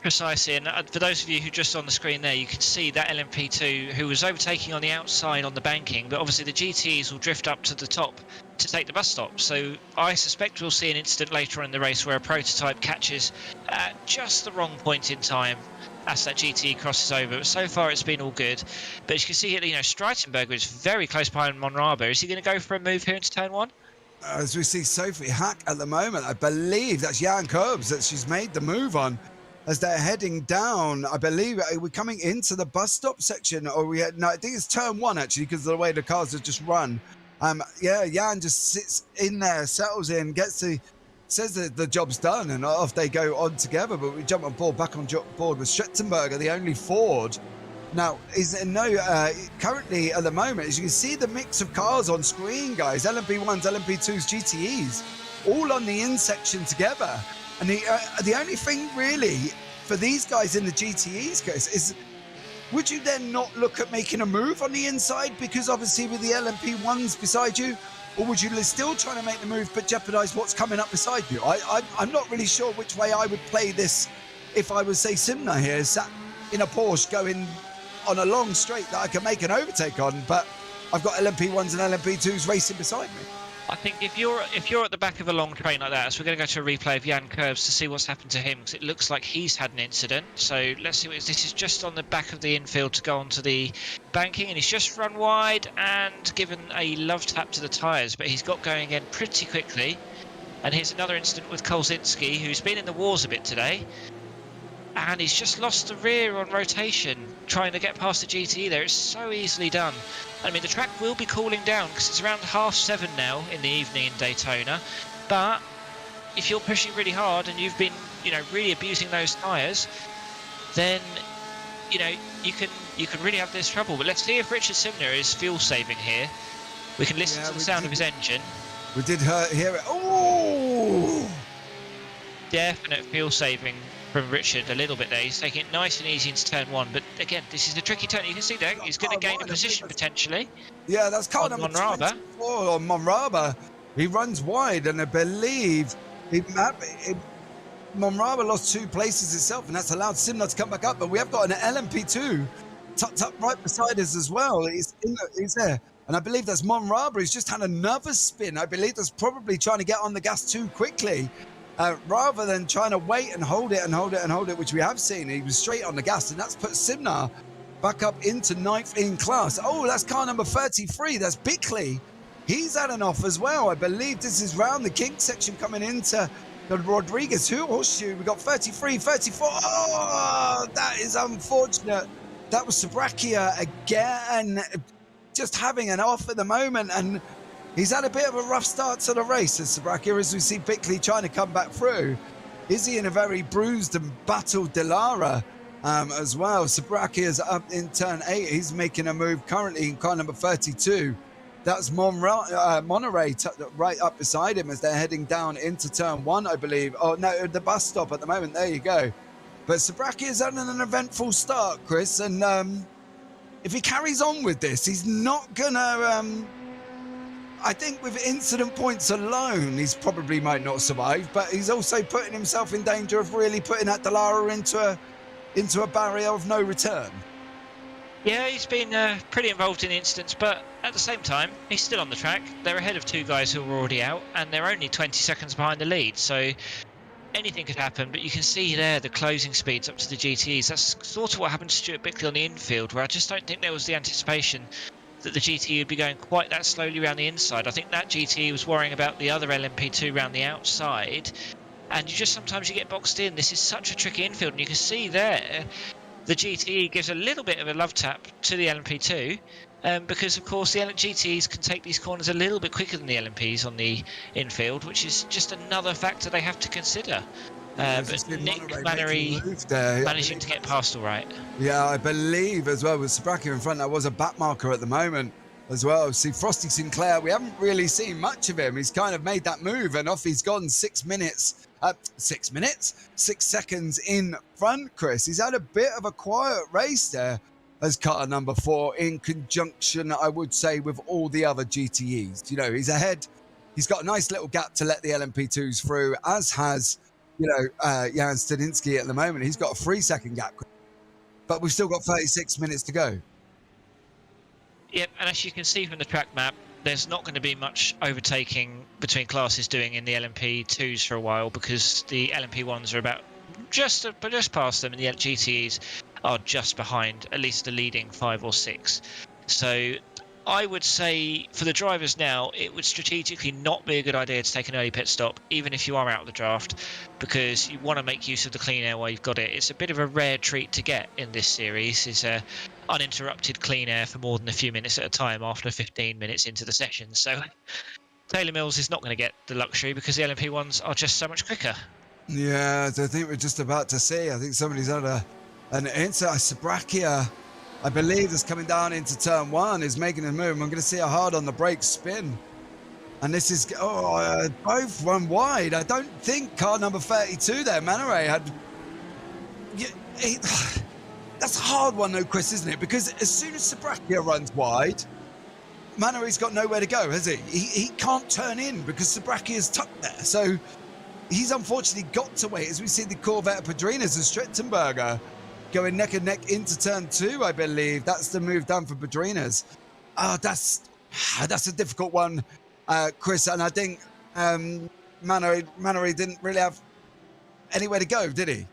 Precisely, and for those of you who just on the screen there, you can see that LMP2 who was overtaking on the outside on the banking, but obviously the GTEs will drift up to the top to take the bus stop. So I suspect we'll see an incident later on in the race where a prototype catches at just the wrong point in time as that GTE crosses over. But so far it's been all good. But as you can see here, you know, Streitenberger is very close behind Monrabo. Is he going to go for a move here into turn 1? As we see Sophie Hack at the moment, I believe that's Jan Corbs that she's made the move on. As they're heading down, I believe we're coming into the bus stop section, or no, I think it's turn 1 actually, because of the way the cars have just run. Yeah, Jan just sits in there, settles in, says that the job's done, and off they go on together. But we jump on board, back on board with Strettenberger, the only Ford. Now, currently at the moment, as you can see the mix of cars on screen, guys, LMP1s, LMP2s, GTEs, all on the in section together. And the only thing really for these guys in the GTEs case is, would you then not look at making a move on the inside? Because obviously with the LMP1s beside you, or would you still trying to make the move but jeopardize what's coming up beside you? I'm not really sure which way I would play this if I was, say, Simna here, sat in a Porsche going on a long straight that I can make an overtake on, but I've got LMP1s and LMP2s racing beside me. I think if you're at the back of a long train like that, so we're going to go to a replay of Jan Corbs to see what's happened to him, because it looks like he's had an incident. So let's see what this is. Just on the back of the infield to go onto the banking, and he's just run wide and given a love tap to the tyres, but he's got going again pretty quickly. And here's another incident with Kolzinski, who's been in the wars a bit today, and he's just lost the rear on rotation trying to get past the GTE there. It's so easily done. I mean, the track will be cooling down because it's around 7:30 now in the evening in Daytona, but if you're pushing really hard and you've been, really abusing those tyres, then you can really have this trouble. But let's see if Richard Simner is fuel saving here. We can listen to the sound of his engine. We did hear it. Oh, definite fuel saving from Richard a little bit there. He's taking it nice and easy into turn 1, but again, this is a tricky turn. You can see there he's going to gain a position potentially. Yeah, that's car number 24 on Monraba. He runs wide, and I believe Monraba lost 2 places itself, and that's allowed Simna to come back up. But we have got an LMP2 tucked up right beside us as well. He's there, and I believe that's Monraba. He's just had another spin. I believe that's probably trying to get on the gas too quickly. Rather than trying to wait and hold it, which we have seen. He was straight on the gas, and that's put Simna back up into 9th in class. Oh, that's car number 33. That's Bickley. He's had an off as well. I believe this is round the kink section coming into the Rodriguez horseshoe. We got 33, 34. Oh, that is unfortunate. That was Sabrakia again, just having an off at the moment, and he's had a bit of a rough start to the race, as Sabrakia, as we see Bickley trying to come back through. Is he in a very bruised and battled Delara as well? Sabrakia is up in turn 8. He's making a move currently in car number 32. That's Monterey right up beside him as they're heading down into turn 1, I believe. Oh, no, the bus stop at the moment. There you go. But Sabrakia is having an eventful start, Chris. And if he carries on with this, he's not going to... I think with incident points alone, he's probably might not survive, but he's also putting himself in danger of really putting that Delara into a barrier of no return. Yeah, he's been pretty involved in the incidents, but at the same time, he's still on the track. They're ahead of 2 guys who are already out, and they're only 20 seconds behind the lead, so anything could happen. But you can see there the closing speeds up to the GTEs. That's sort of what happened to Stuart Bickley on the infield, where I just don't think there was the anticipation that the GTE would be going quite that slowly around the inside. I think that GTE was worrying about the other LMP2 around the outside, and sometimes you get boxed in. This is such a tricky infield, and you can see there the GTE gives a little bit of a love tap to the LMP2 because, of course, the GTEs can take these corners a little bit quicker than the LMPs on the infield, which is just another factor they have to consider. But Nick Flannery managing to get past all right. Yeah, I believe as well with Sabrakia in front, that was a back marker at the moment as well. See, Frosty Sinclair, we haven't really seen much of him. He's kind of made that move, and off he's gone 6 seconds in front, Chris. He's had a bit of a quiet race there as car number 4 in conjunction, I would say, with all the other GTEs. He's ahead. He's got a nice little gap to let the LMP2s through, as has Jan Stadinsky at the moment. He's got a 3-second gap, but we've still got 36 minutes to go. Yep, and as you can see from the track map, there's not going to be much overtaking between classes doing in the LMP2s for a while, because the LMP1s are about just past them, and the GTEs are just behind at least the leading 5 or 6. So I would say for the drivers now, it would strategically not be a good idea to take an early pit stop, even if you are out of the draft, because you want to make use of the clean air while you've got it. It's a bit of a rare treat to get in this series, is uninterrupted clean air for more than a few minutes at a time after 15 minutes into the session. So Taylor Mills is not going to get the luxury because the LMP1s are just so much quicker. Yeah, I think we're just about to see. I think somebody's had an incident. Sabrakia, I believe, is coming down into turn 1, is making a move. I'm going to see a hard on the brake spin. And this is, both run wide. I don't think car number 32 there, Manoray, had... that's a hard one though, Chris, isn't it? Because as soon as Sabrakia runs wide, Manori's got nowhere to go, has he? He can't turn in because Sebring is tucked there. So he's unfortunately got to wait, as we see the Corvette of Padrinas and Strettenberger going neck and neck into turn 2, I believe. That's the move done for Padrinas. Oh, that's a difficult one, Chris. And I think Manori didn't really have anywhere to go, did he?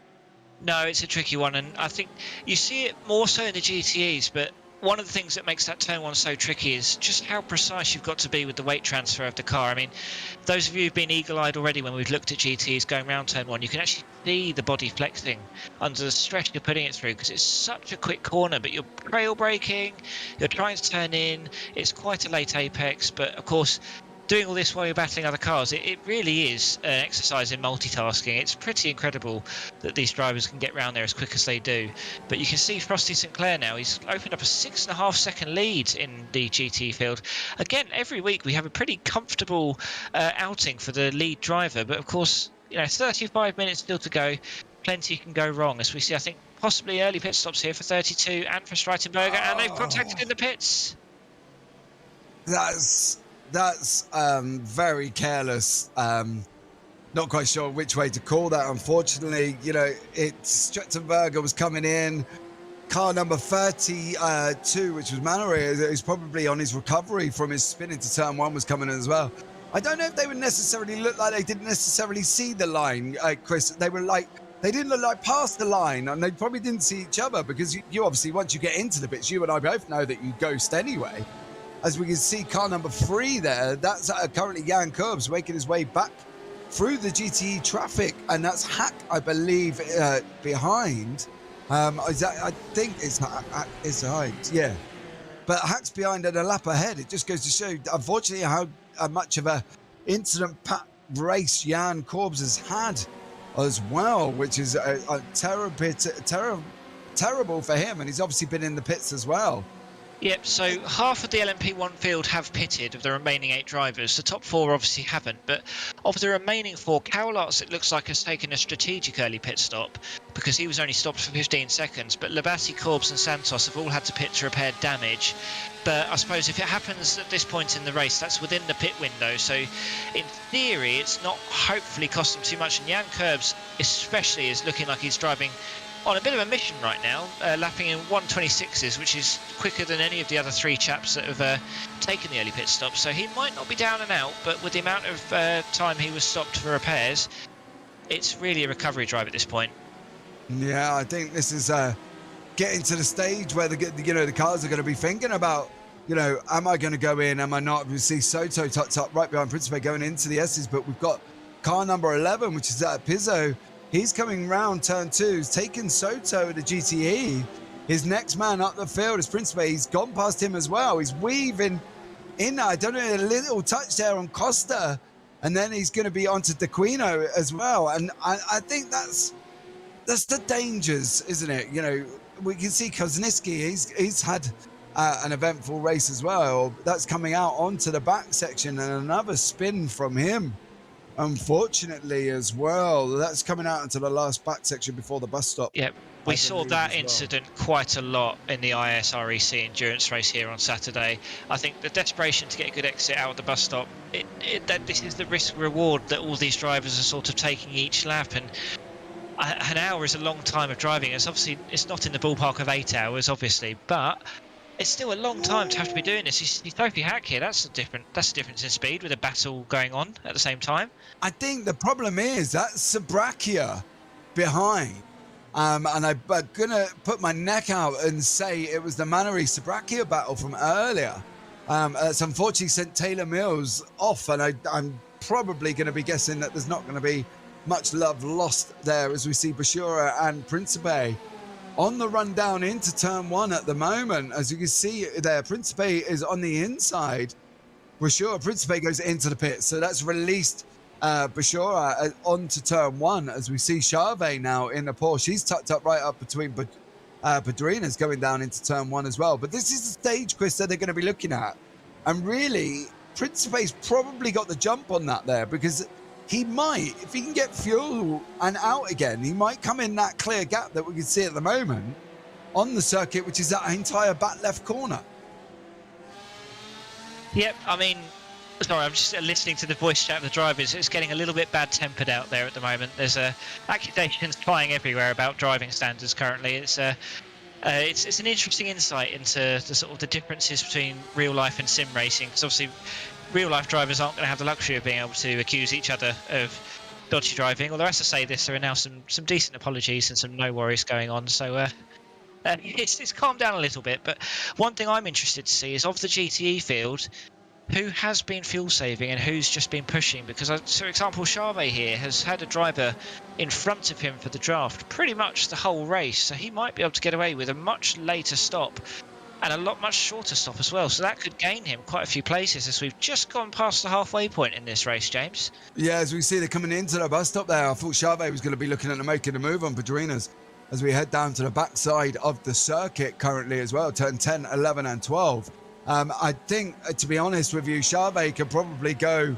No, it's a tricky one, and I think you see it more so in the GTEs, but one of the things that makes that turn 1 so tricky is just how precise you've got to be with the weight transfer of the car. I mean, those of you who've been eagle-eyed already when we've looked at GTEs going around turn 1, you can actually see the body flexing under the stress you're putting it through, because it's such a quick corner, but you're trail braking, you're trying to turn in, it's quite a late apex, but of course, doing all this while you're battling other cars, it really is an exercise in multitasking. It's pretty incredible that these drivers can get round there as quick as they do. But you can see Frosty St Clair now, he's opened up a 6.5 second lead in the GT field. Again, every week we have a pretty comfortable outing for the lead driver, but of course, 35 minutes still to go. Plenty can go wrong, as we see, I think, possibly early pit stops here for 32 and for Streitenberger, and they've contacted in the pits. That's very careless. Not quite sure which way to call that, unfortunately. Strettenberger was coming in. Car number 32, which was Manori, is probably on his recovery from his spin into turn 1, was coming in as well. I don't know if they would necessarily look like they didn't necessarily see the line, Chris. They didn't look like past the line, and they probably didn't see each other, because you obviously, once you get into the bits, you and I both know that you ghost anyway. As we can see, car number 3 there, that's currently Jan Corbs making his way back through the GTE traffic, and that's Hack, I believe, behind. I think it's behind, yeah. But Hack's behind and a lap ahead. It just goes to show, unfortunately, how much of a incident-packed race Jan Corbs has had as well, which is terrible for him, and he's obviously been in the pits as well. Yep, so half of the LMP1 field have pitted of the remaining 8 drivers. The top 4 obviously haven't, but of the remaining 4, Cowlarts, it looks like, has taken a strategic early pit stop because he was only stopped for 15 seconds. But Labassi, Corbs and Santos have all had to pit to repair damage. But I suppose if it happens at this point in the race, that's within the pit window. So in theory, it's not hopefully cost them too much. And Jan Corbs especially is looking like he's driving on a bit of a mission right now, lapping in 1:26s, which is quicker than any of the other 3 chaps that have taken the early pit stop. So he might not be down and out, but with the amount of time he was stopped for repairs, it's really a recovery drive at this point. Yeah, I think this is getting to the stage where the cars are going to be thinking about, am I going to go in? Am I not? We see Soto tucked up right behind Principe going into the S's, but we've got car number 11, which is Pizzo. He's coming round turn 2. He's taken Soto at the GTE. His next man up the field is Principe. He's gone past him as well. He's weaving in. I don't know, a little touch there on Costa. And then he's going to be onto D'Aquino as well. And I think that's the dangers, isn't it? We can see Kozniski. He's had an eventful race as well. That's coming out onto the back section, and another spin from him, unfortunately, as well. That's coming out into the last back section before the bus stop. Yeah, we saw that incident quite a lot in the ISREC endurance race here on Saturday. I think the desperation to get a good exit out of the bus stop, this is the risk reward that all these drivers are sort of taking each lap. And an hour is a long time of driving. It's not in the ballpark of 8 hours, obviously, but it's still a long time to have to be doing this. You Sophie Hack here, that's a difference in speed with a battle going on at the same time. I think the problem is that's Sebring behind. And I'm going to put my neck out and say it was the Manori Sebring battle from earlier. It's unfortunately sent Taylor Mills off, and I'm probably going to be guessing that there's not going to be much love lost there, as we see Bashura and Principe on the run down into turn 1 at the moment. As you can see there, Principe is on the inside. Bashura, Principe goes into the pit, so that's released Bashura onto turn 1, as we see Charvet now in the Porsche. She's tucked up right up between Padrinas going down into turn 1 as well. But this is the stage, Chris, that they're going to be looking at. And really, Principe's probably got the jump on that there, because he might, if he can get fuel and out again, he might come in that clear gap that we can see at the moment on the circuit, which is that entire back left corner. Yep, I mean, sorry, I'm just listening to the voice chat of the drivers. It's getting a little bit bad-tempered out there at the moment. There's accusations flying everywhere about driving standards currently. It's an interesting insight into the sort of the differences between real life and sim racing, because obviously real life drivers aren't going to have the luxury of being able to accuse each other of dodgy driving. Although, as I say this, there are now some decent apologies and some no worries going on. So it's calmed down a little bit. But one thing I'm interested to see is of the GTE field, who has been fuel saving and who's just been pushing. Because, for example, Charvet here has had a driver in front of him for the draft pretty much the whole race. So he might be able to get away with a much later stop and a much shorter stop as well. So that could gain him quite a few places as we've just gone past the halfway point in this race, James. Yeah, as we see they're coming into the bus stop there, I thought Charvet was going to be looking at making a move on Padrinas as we head down to the backside of the circuit currently as well, turn 10, 11 and 12. I think, to be honest with you, Charvet could probably go,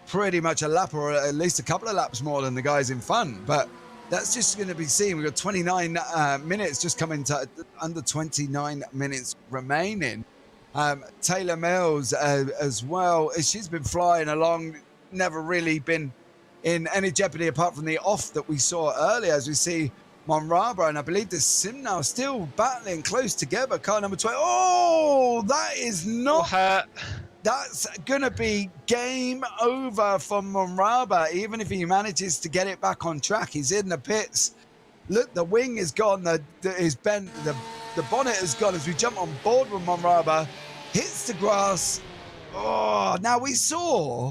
pretty much a lap or at least a couple of laps more than the guys in front. But that's just going to be seen. We've got 29 minutes just coming to under 29 minutes remaining. Taylor Mills as well. She's been flying along, never really been in any jeopardy apart from the off that we saw earlier as we see Monraba, and I believe this sim now still battling close together. Car number 12. Oh, that is not hurt. That's going to be game over for Monraba, even if he manages to get it back on track. He's in the pits. Look, the wing is gone. Is bent. The bonnet is gone as we jump on board with Monraba. Hits the grass. Oh, now we saw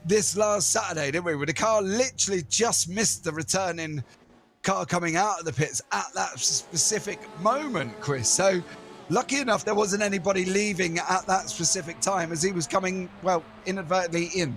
this last Saturday, didn't we? Where the car literally just missed the returning car coming out of the pits at that specific moment, Chris. So lucky enough there wasn't anybody leaving at that specific time as he was coming, well, inadvertently in.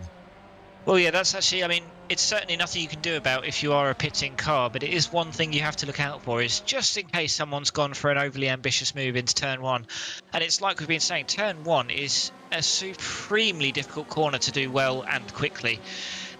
Well, yeah, that's actually, I mean, it's certainly nothing you can do about if you are a pitting car, but it is one thing you have to look out for, is just in case someone's gone for an overly ambitious move into turn one. And it's like we've been saying, turn one is a supremely difficult corner to do well and quickly.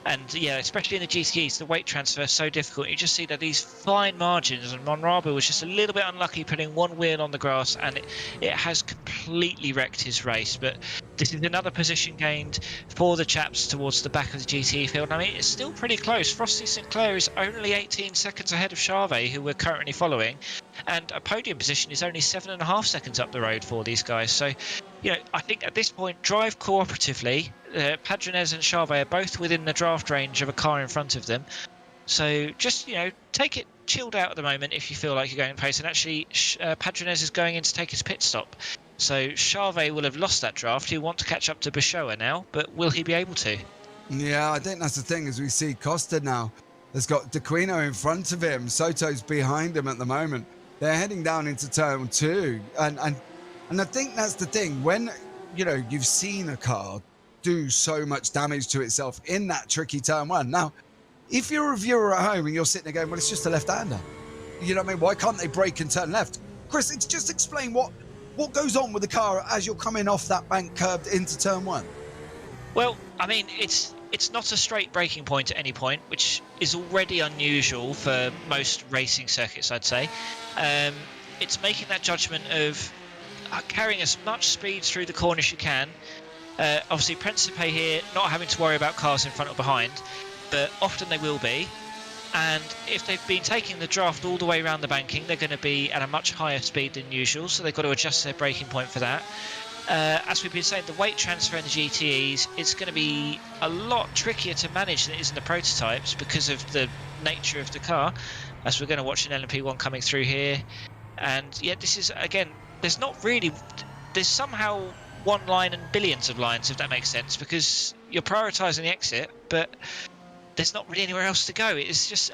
And yeah, especially in the GTEs, the weight transfer is so difficult. You just see that these fine margins, and Monraba was just a little bit unlucky putting one wheel on the grass, and it has completely wrecked his race. But this is another position gained for the chaps towards the back of the GTE field. I mean, it's still pretty close. Frosty Sinclair is only 18 seconds ahead of Charvet, who we're currently following, and a podium position is only 7.5 seconds up the road for these guys. So, I think at this point, drive cooperatively. Padrinez and Charvet are both within the draft range of a car in front of them. So just, take it chilled out at the moment if you feel like you're going pace. And actually, Padrinez is going in to take his pit stop. So Charvet will have lost that draft. He'll want to catch up to Bishoa now, but will he be able to? Yeah, I think that's the thing, as we see Costa now has got D'Aquino in front of him. Soto's behind him at the moment. They're heading down into turn two. And I think that's the thing. When, you've seen a car do so much damage to itself in that tricky turn one. Now, if you're a viewer at home and you're sitting there going, well, it's just a left-hander. You know what I mean? Why can't they brake and turn left? Chris, just explain what goes on with the car as you're coming off that bank curved into turn one. Well, I mean, it's not a straight braking point at any point, which is already unusual for most racing circuits, I'd say. It's making that judgment of carrying as much speed through the corner as you can. Obviously, Principe here not having to worry about cars in front or behind, but often they will be. And if they've been taking the draft all the way around the banking, they're going to be at a much higher speed than usual, so they've got to adjust their braking point for that. As we've been saying, the weight transfer in the GTEs is going to be a lot trickier to manage than it is in the prototypes because of the nature of the car, as we're going to watch an LMP1 coming through here. And yeah, this is, again, there's somehow one line and billions of lines, if that makes sense, because you're prioritising the exit, but there's not really anywhere else to go. It's just,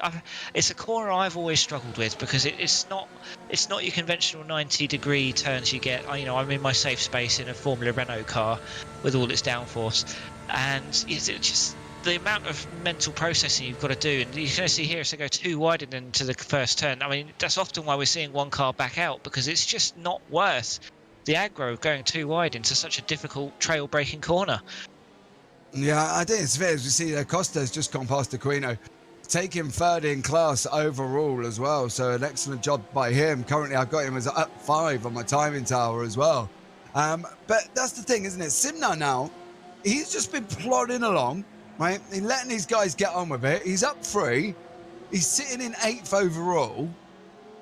it's a corner I've always struggled with because it's not your conventional 90-degree turns you get. I'm in my safe space in a Formula Renault car with all its downforce, and it's just the amount of mental processing you've got to do. And you're going to see here, so go too wide into the first turn. I mean, that's often why we're seeing one car back out, because it's just not worth the aggro of going too wide into such a difficult trail braking corner. Yeah, I think it's fair as we see that Costa's just gone past D'Aquino, taking third in class overall as well. So an excellent job by him. Currently, I've got him as up 5 on my timing tower as well. But that's the thing, isn't it? Simnar now, he's just been plodding along, right? He's letting these guys get on with it. He's up 3. He's sitting in 8th overall.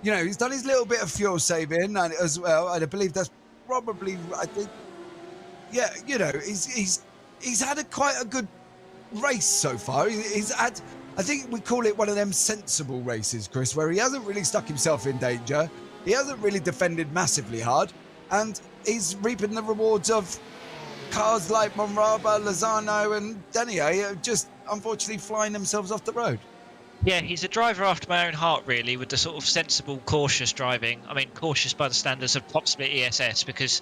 You know, he's done his little bit of fuel saving and as well. And I believe that's probably, I think, yeah, you know, he's had quite a good race so far. He's had, I think we call it one of them sensible races, Chris, where he hasn't really stuck himself in danger. He hasn't really defended massively hard, and he's reaping the rewards of cars like Monraba, Lozano, and Denier just unfortunately flying themselves off the road. Yeah, he's a driver after my own heart, really, with the sort of sensible, cautious driving. I mean, cautious by the standards of top split ESS, because,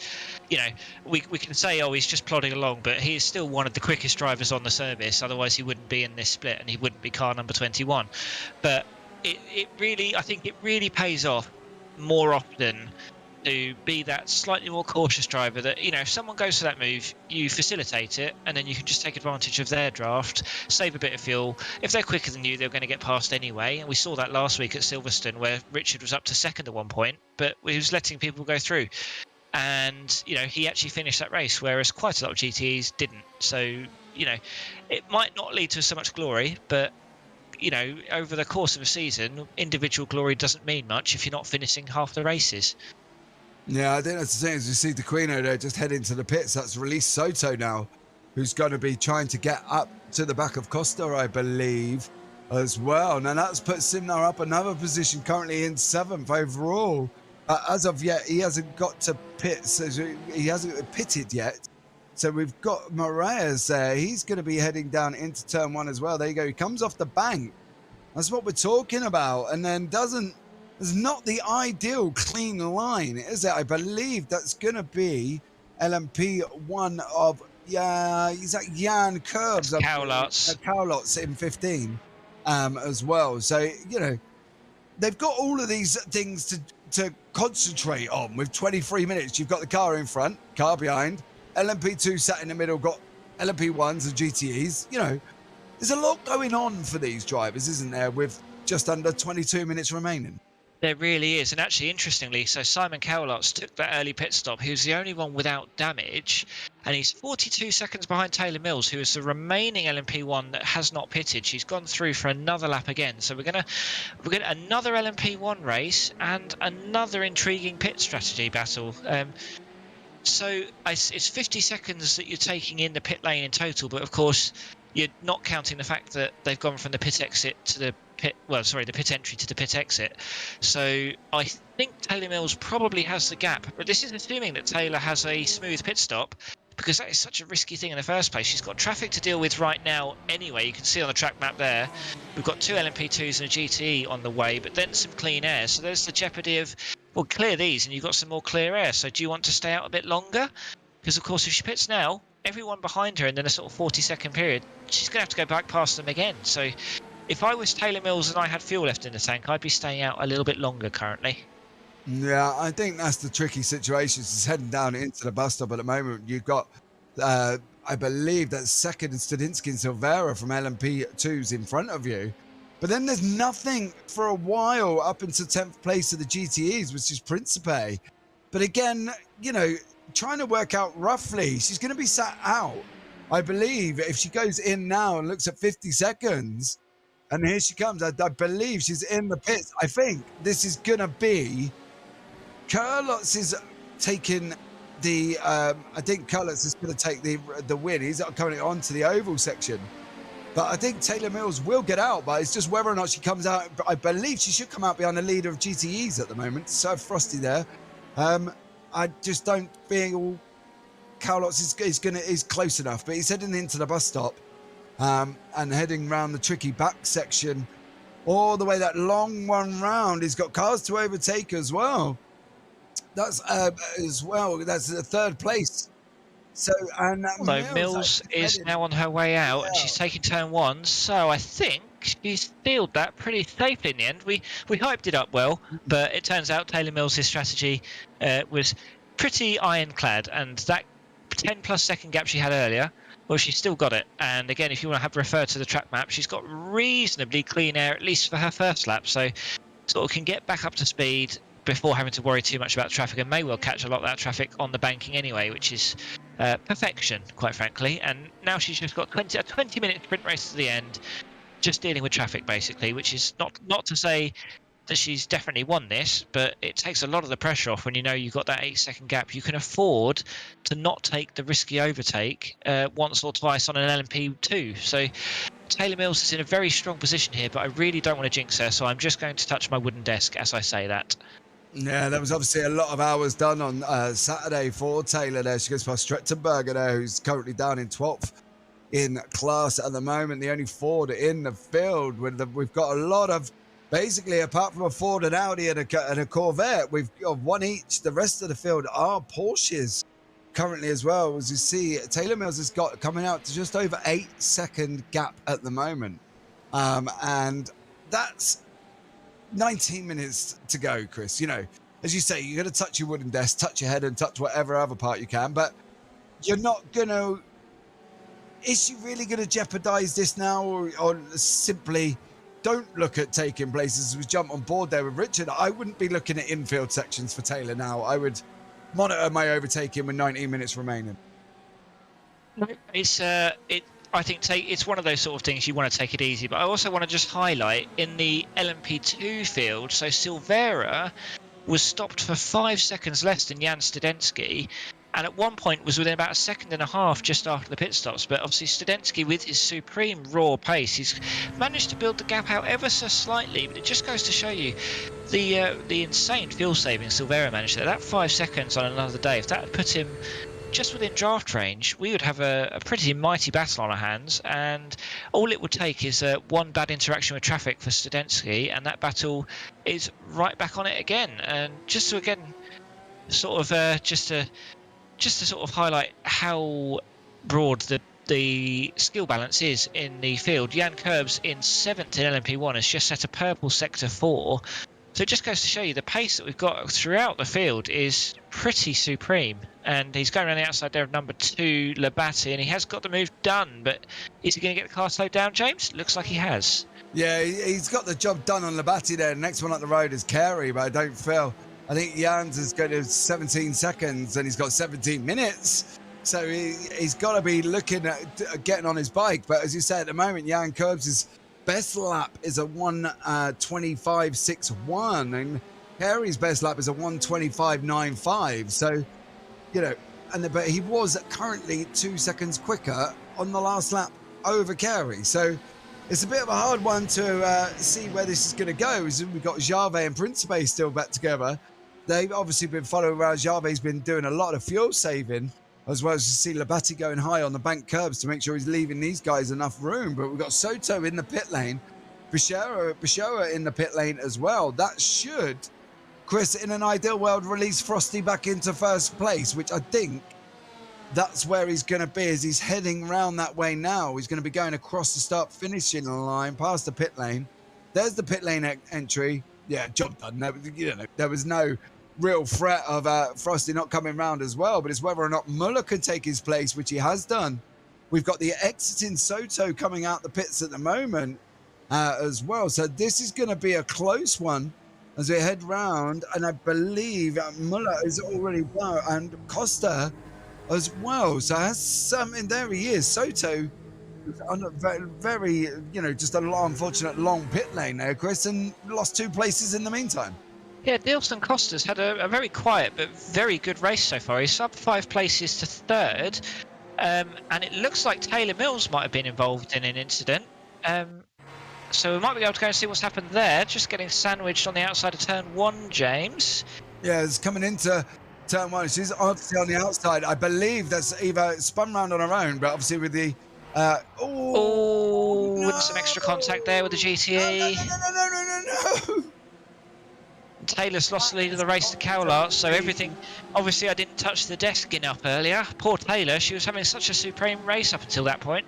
you know, we can say, oh, he's just plodding along, but he is still one of the quickest drivers on the service. Otherwise, he wouldn't be in this split, and he wouldn't be car number 21. But it really, I think it really pays off more often to be that slightly more cautious driver that, you know, if someone goes for that move, you facilitate it, and then you can just take advantage of their draft, save a bit of fuel. If they're quicker than you, they're going to get past anyway. And we saw that last week at Silverstone, where Richard was up to second at one point, but he was letting people go through. And, you know, he actually finished that race, whereas quite a lot of GTEs didn't. So, you know, it might not lead to so much glory, but, you know, over the course of a season, individual glory doesn't mean much if you're not finishing half the races. Yeah, I think that's the thing. As you see the Quino there just head into the pits, that's released Soto now, who's going to be trying to get up to the back of Costa, I believe, as well. Now that's put Simnar up another position, currently in 7th overall. As of yet, he hasn't got to pits, so he hasn't pitted yet. So we've got Moraes there. He's going to be heading down into turn 1 as well. There you go. He comes off the bank. That's what we're talking about. And then it's not the ideal clean line, is it? I believe that's going to be LMP1 of, yeah, he's at Jan Corbs. Cowlots in 15 as well. So, you know, they've got all of these things to concentrate on. With 23 minutes, you've got the car in front, car behind, LMP2 sat in the middle, got LMP1s and GTEs. You know, there's a lot going on for these drivers, isn't there, with just under 22 minutes remaining? There really is. And actually, interestingly, so Simon Cowlots took that early pit stop. He was the only one without damage, and he's 42 seconds behind Taylor Mills, who is the remaining LMP1 that has not pitted. She's gone through for another lap again. So we're gonna another LMP1 race and another intriguing pit strategy battle. So it's 50 seconds that you're taking in the pit lane in total, but of course you're not counting the fact that they've gone from the pit exit to the pit, the pit entry to the pit exit. So I think Taylor Mills probably has the gap, but this is assuming that Taylor has a smooth pit stop, because that is such a risky thing in the first place. She's got traffic to deal with right now anyway. You can see on the track map there, we've got 2 LMP2s and a GTE on the way, but then some clean air. So there's the jeopardy of, well, clear these and you've got some more clear air. So do you want to stay out a bit longer? Because, of course, if she pits now, everyone behind her in then a sort of 40-second period, she's going to have to go back past them again. So if I was Taylor Mills and I had fuel left in the tank, I'd be staying out a little bit longer currently. Yeah, I think that's the tricky situation. She's heading down into the bus stop at the moment. You've got, I believe, that second Stadinsky and Silvera from LMP2s in front of you. But then there's nothing for a while up into 10th place of the GTEs, which is Principe. But again, you know, trying to work out roughly, she's going to be sat out, I believe, if she goes in now and looks at 50 seconds. And here she comes. I believe she's in the pits. I think this is going to be... Curlots is taking the... I think Curlots is going to take the win. He's coming on to the oval section. But I think Taylor Mills will get out, but it's just whether or not she comes out. I believe she should come out behind the leader of GTEs at the moment. So Frosty there. I just don't feel Cowlots is close enough, but he's heading into the bus stop and heading round the tricky back section all the way that long one round. He's got cars to overtake as well. That's that's the 3rd place. So and Mills is now on her way out, and she's taking turn 1. So I think she's sealed that pretty safely in the end. We hyped it up well, but it turns out Taylor Mills' strategy was pretty ironclad, and that 10+ second gap she had earlier, well, she's still got it. And again, if you want to refer to the track map, she's got reasonably clean air, at least for her first lap, so sort of can get back up to speed, before having to worry too much about traffic, and may well catch a lot of that traffic on the banking anyway, which is perfection, quite frankly. And now she's just got a 20-minute sprint race to the end, just dealing with traffic basically, which is not to say that she's definitely won this, but it takes a lot of the pressure off when you know you've got that 8-second gap. You can afford to not take the risky overtake once or twice on an LMP2. So Taylor Mills is in a very strong position here, but I really don't want to jinx her, so I'm just going to touch my wooden desk as I say that. Yeah, there was obviously a lot of hours done on Saturday for Taylor there. She goes past Strettenberger there, who's currently down in 12th in class at the moment. The only Ford in the field. We've got a lot of, basically, apart from a Ford, an Audi, and a Corvette, we've got one each. The rest of the field are Porsches currently as well. As you see, Taylor Mills has got coming out to just over 8-second gap at the moment. And that's 19 minutes to go, Chris. You know, as you say, you're going to touch your wooden desk, touch your head, and touch whatever other part you can, but you're not going to... Is she really going to jeopardize this now, or simply don't look at taking places? As we jump on board there with Richard, I wouldn't be looking at infield sections for Taylor now. I would monitor my overtaking with 19 minutes remaining. It's I think it's one of those sort of things you want to take it easy, but I also want to just highlight in the LMP2 field, so Silvera was stopped for 5 seconds less than Jan Studensky, and at one point was within about 1.5 seconds just after the pit stops. But obviously Studensky, with his supreme raw pace, he's managed to build the gap out ever so slightly, but it just goes to show you the insane fuel saving Silvera managed there. That 5 seconds on another day, if that had put him just within draft range, we would have a pretty mighty battle on our hands, and all it would take is one bad interaction with traffic for Studensky, and that battle is right back on it again. And just to again sort of just to sort of highlight how broad the skill balance is in the field, Jan Corbs in 7th in LMP1 has just set a purple sector 4. So it just goes to show you the pace that we've got throughout the field is pretty supreme. And he's going around the outside there of number 2, Labate, and he has got the move done. But is he going to get the car slowed down, James? Looks like he has. Yeah, he's got the job done on Labate there. The next one up the road is Carey, but I don't feel... I think Jan's is going to 17 seconds and he's got 17 minutes. So he's got to be looking at getting on his bike. But as you say, at the moment, Jan Corbs' best lap is a 1:25.61, and Carey's best lap is a 1:25.95. So, you know, but he was currently 2 seconds quicker on the last lap over Carey. So it's a bit of a hard one to see where this is going to go. We've got Jarve and Principe still back together. They've obviously been following around. Jarve's been doing a lot of fuel saving, as well as you see Labate going high on the bank curbs to make sure he's leaving these guys enough room. But we've got Soto in the pit lane, Bishoa in the pit lane as well. That should, Chris, in an ideal world, release Frosty back into first place, which I think that's where he's going to be as he's heading round that way now. He's going to be going across the start-finishing line, past the pit lane. There's the pit lane entry. Yeah, job done. There was no real threat of Frosty not coming round as well, but it's whether or not Muller can take his place, which he has done. We've got the exiting Soto coming out the pits at the moment as well. So this is going to be a close one as we head round, and I believe Muller is already well, and Costa as well. So has something there. He is. Soto on a very, just a unfortunate long pit lane there, Chris, and lost 2 places in the meantime. Yeah, Nielsen Costa's had a very quiet but very good race so far. He's up 5 places to 3rd, and it looks like Taylor Mills might have been involved in an incident. So we might be able to go and see what's happened there. Just getting sandwiched on the outside of turn 1, James. Yeah, it's coming into turn 1. She's obviously on the outside. I believe that's either spun round on her own, but obviously with the... with some extra contact there with the GTE. No. Taylor's lost the lead of the race to Cowlart, so everything... Obviously, I didn't touch the desk enough earlier. Poor Taylor, she was having such a supreme race up until that point.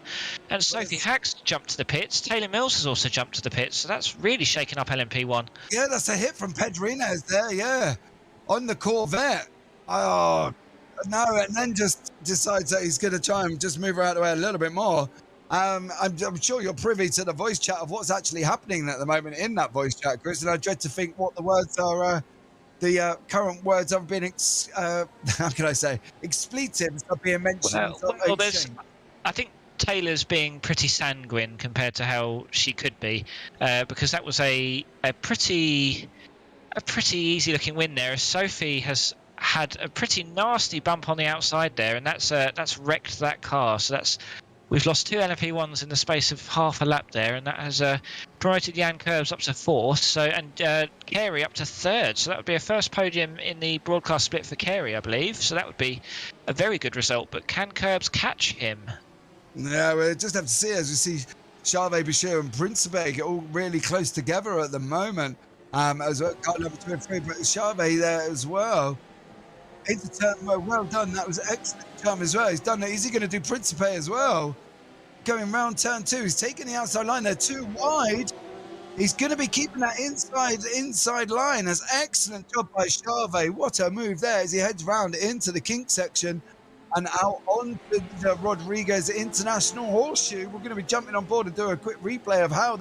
And Sophie Hacks jumped to the pits. Taylor Mills has also jumped to the pits, so that's really shaken up LMP1. Yeah, that's a hit from Pedrinez there, yeah. On the Corvette. Oh, no, and then just decides that he's going to try and just move her out of the way a little bit more. I'm sure you're privy to the voice chat of what's actually happening at the moment in that voice chat, Chris, and I dread to think what the words are the current words have been, how can I say, expletives are being mentioned. I think Taylor's being pretty sanguine compared to how she could be, because that was a pretty easy looking win there. Sophie has had a pretty nasty bump on the outside there, and that's wrecked that car. So we've lost 2 LMP1s in the space of half a lap there, and that has promoted Jan Corbs up to 4th, and Carey up to 3rd. So that would be a first podium in the broadcast split for Carey, I believe. So that would be a very good result. But can Corbs catch him? Yeah, we'll just have to see as we see Charvet, Bashir and Principe all really close together at the moment. As well, got number 2 and 3, but Charvet there as well. Into turn, well done. That was an excellent turn as well. He's done it. Is he going to do Principe as well? Going round turn 2. He's taking the outside line there, too wide. He's going to be keeping that inside line. That's excellent job by Charvet. What a move there as he heads round into the kink section and out onto the Rodriguez International Horseshoe. We're going to be jumping on board and do a quick replay of how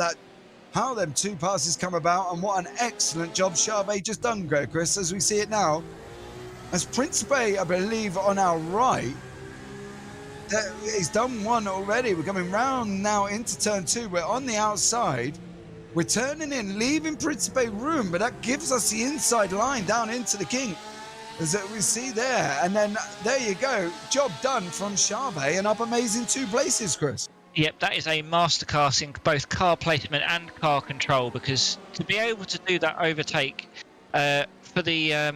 them 2 passes come about, and what an excellent job Charvet just done, Chris, as we see it now. As Principe, I believe, on our right, he's done one already. We're coming round now into turn 2. We're on the outside. We're turning in, leaving Principe room, but that gives us the inside line down into the kink, as we see there. And then there you go. Job done from Charvet, and up amazing 2 places, Chris. Yep, that is a masterclass in both car placement and car control, because to be able to do that overtake for the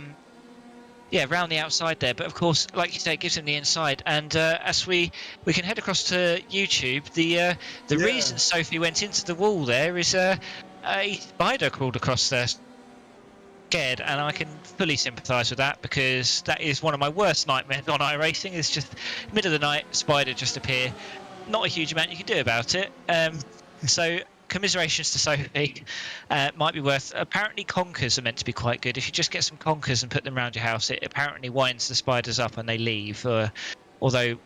round the outside there, but of course, like you say, it gives him the inside. And as we can head across to YouTube, the reason Sophie went into the wall there is a spider crawled across there, scared, and I can fully sympathise with that, because that is one of my worst nightmares on iRacing. It's just middle of the night, spider just appear. Not a huge amount you can do about it. So commiserations to Sophie. Might be worth. Apparently conkers are meant to be quite good. If you just get some conkers and put them around your house, it apparently winds the spiders up and they leave. Although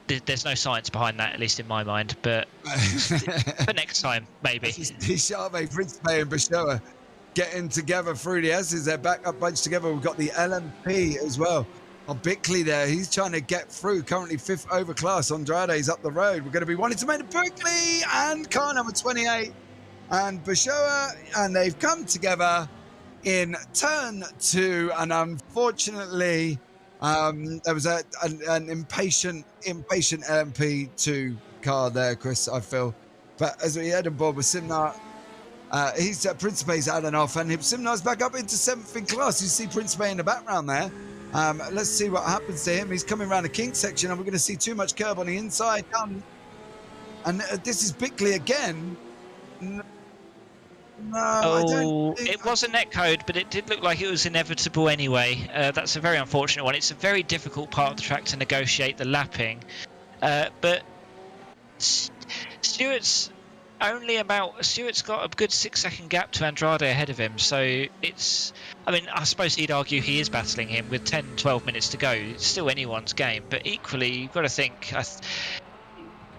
there's no science behind that, at least in my mind. But for next time, maybe. Charvet, Principe and Bashoa getting together through the S's. They're back up bunched together. We've got the LMP as well. On Bickley there, he's trying to get through. Currently 5th overclass. Andrade's up the road. We're going to be wanting to make it Bickley and car number 28 and Bashoa, and they've come together in turn 2. And unfortunately, there was an impatient LMP2 car there, Chris, I feel. But as we head on board with Simnar, Principe's had enough, and Simnar's back up into 7th in class. You see Principe in the background there. Let's see what happens to him. He's coming around the kink section, and we're going to see too much curb on the inside. And this is Bickley again. No, I don't think... It was a net code, but it did look like it was inevitable anyway. That's a very unfortunate one. It's a very difficult part of the track to negotiate the lapping. But Stewart's got a good 6-second gap to Andrade ahead of him, so I suppose he'd argue he is battling him with 10-12 minutes to go. It's still anyone's game, but equally you've got to think,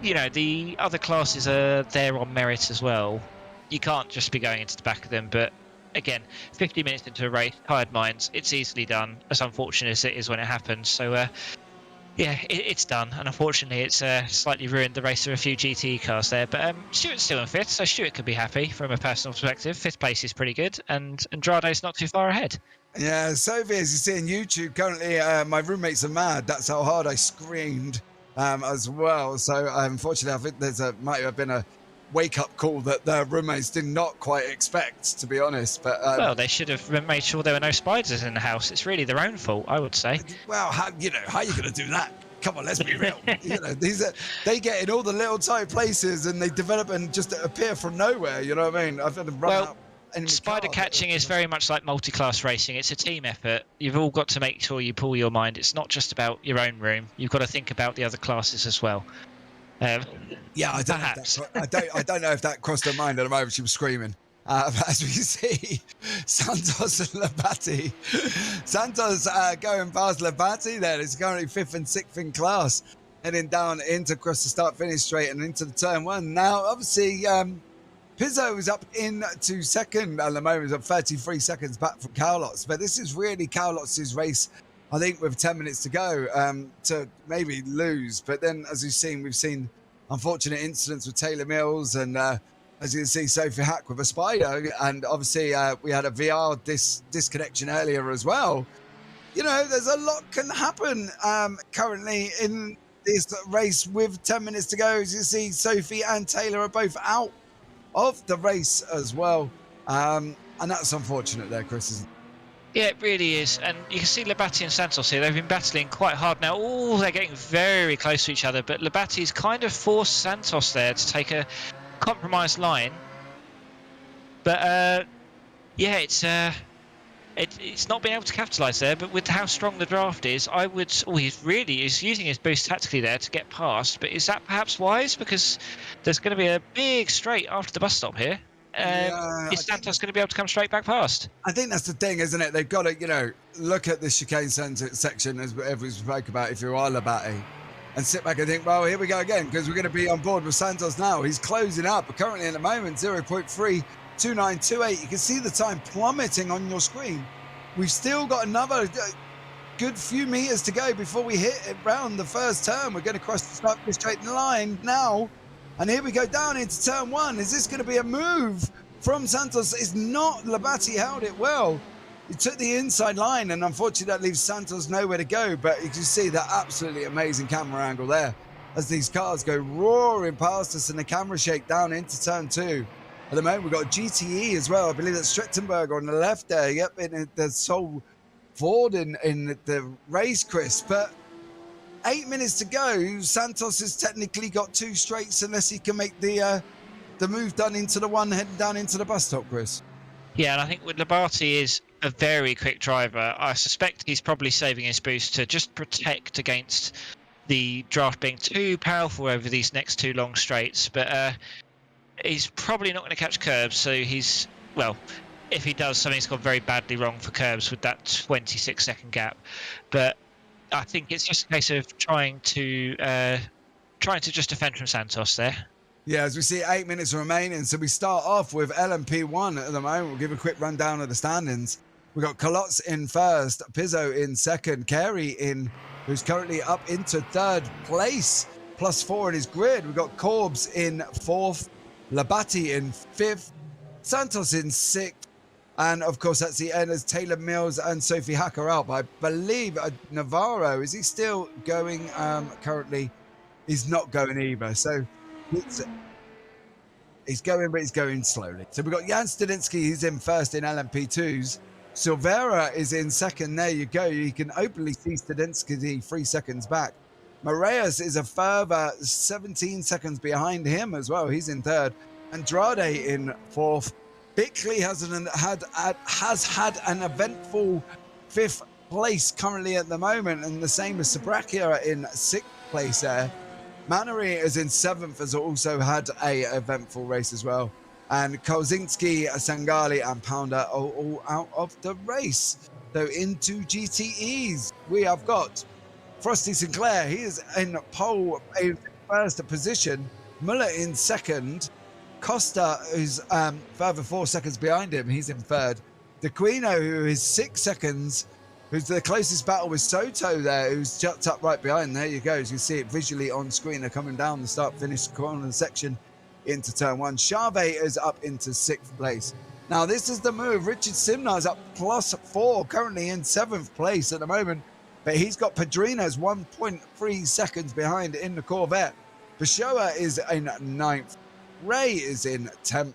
the other classes are there on merit as well. You can't just be going into the back of them, but again, 50 minutes into a race, tired minds, it's easily done, as unfortunate as it is when it happens. So it's done, and unfortunately it's slightly ruined the race of a few GTE cars there, but Stewart's still in 5th, so Stewart could be happy from a personal perspective. 5th place is pretty good, and Andrade's not too far ahead. Yeah, Sophie, as you see on YouTube, currently my roommates are mad. That's how hard I screamed as well. So unfortunately, I think might have been a wake-up call that their roommates did not quite expect, to be honest. But well, they should have made sure there were no spiders in the house. It's really their own fault, I would say. Well, how are you going to do that? Come on, let's be real. They get in all the little tight places and they develop and just appear from nowhere. You know what I mean? I've had to run out. Spider catching is very much like multi-class racing. It's a team effort. You've all got to make sure you pull your mind. It's not just about your own room. You've got to think about the other classes as well. I don't know if that crossed her mind at the moment. She was screaming. As we see, Santos and Labate. Santos going past Labate there. He's currently 5th and 6th in class, heading down into across the start-finish straight and into the turn 1. Now, obviously, Pizzo is up into second at the moment, up 33 seconds back from Carlos. But this is really Carlos's race, I think, with 10 minutes to go to maybe lose. But then, as we've seen unfortunate incidents with Taylor Mills and as you can see, Sophie Hack with a spider. And obviously, we had a VR disconnection earlier as well. You know, there's a lot can happen currently in this race with 10 minutes to go. As you see, Sophie and Taylor are both out of the race as well. And that's unfortunate there, Chris, isn't it? Yeah, it really is. And you can see Labate and Santos here. They've been battling quite hard now. Oh, they're getting very close to each other. But Labate's kind of forced Santos there to take a compromised line. But, yeah, it's not been able to capitalise there. But with how strong the draft is, I would... Oh, he's using his boost tactically there to get past. But is that perhaps wise? Because there's going to be a big straight after the bus stop here. Is Santos going to be able to come straight back past? I think that's the thing, isn't it? They've got to, you know, look at the chicane section, as we spoke about, if you are Labate, and sit back and think, well, here we go again, because we're going to be on board with Santos now. He's closing up. Currently at the moment, 0.32928. You can see the time plummeting on your screen. We've still got another good few meters to go before we hit around the first turn. We're going to cross the start straight line now. And here we go down into turn one. Is this going to be a move from Santos? It's not. Labate held it well. He took the inside line, and unfortunately that leaves Santos nowhere to go. But you can see that absolutely amazing camera angle there as these cars go roaring past us and the camera shake down into turn two. At the moment, we've got GTE as well. I believe that's Strettenberg on the left there. Yep, in the sole Ford in the race, Chris. But 8 minutes to go. Santos has technically got two straights unless he can make the move done into the one heading down into the bus stop, Chris. Yeah, and I think with Labate is a very quick driver. I suspect he's probably saving his boost to just protect against the draft being too powerful over these next two long straights. But he's probably not going to catch Corbs, so he's, well, if he does, something's gone very badly wrong for Corbs with that 26-second gap. But I think it's just a case of trying to just defend from Santos there. Yeah, as we see 8 minutes remaining, so we start off with LMP1 at the moment. We'll give a quick rundown of the standings. We've got Colotz in first, Pizzo in second, Carey who's currently up into third place, +4 in his grid. We've got Corbs in fourth, Labate in fifth, Santos in sixth, and of course that's the end as Taylor Mills and Sophie Hack are out. But I believe Navarro, is he still going currently? He's not going either. So he's going, but he's going slowly. So we've got Jan Stadinsky, he's in first in LMP2s. Silvera is in second. There you go. You can openly see Stadinsky 3 seconds back. Moraes is a further 17 seconds behind him as well. He's in third. Andrade in fourth. Bickley has had an eventful fifth place currently at the moment, and the same as Sabrakia in sixth place there. Mannery is in seventh, has also had a eventful race as well. And Kozinski, Sangali and Pounder are all out of the race. So into GTEs, we have got Frosty Sinclair. He is in pole, in first position. Muller in second. Costa, who's further 4 seconds behind him, he's in third. DeQuino, who is 6 seconds, who's the closest battle with Soto there, who's jumped up right behind. There you go. As you see it visually on screen, they're coming down the start-finish corner section into turn one. Charvet is up into sixth place. Now, this is the move. Richard Simnar is up +4, currently in seventh place at the moment, but he's got Padrino's 1.3 seconds behind in the Corvette. Bashoa is in ninth. Ray is in 10th.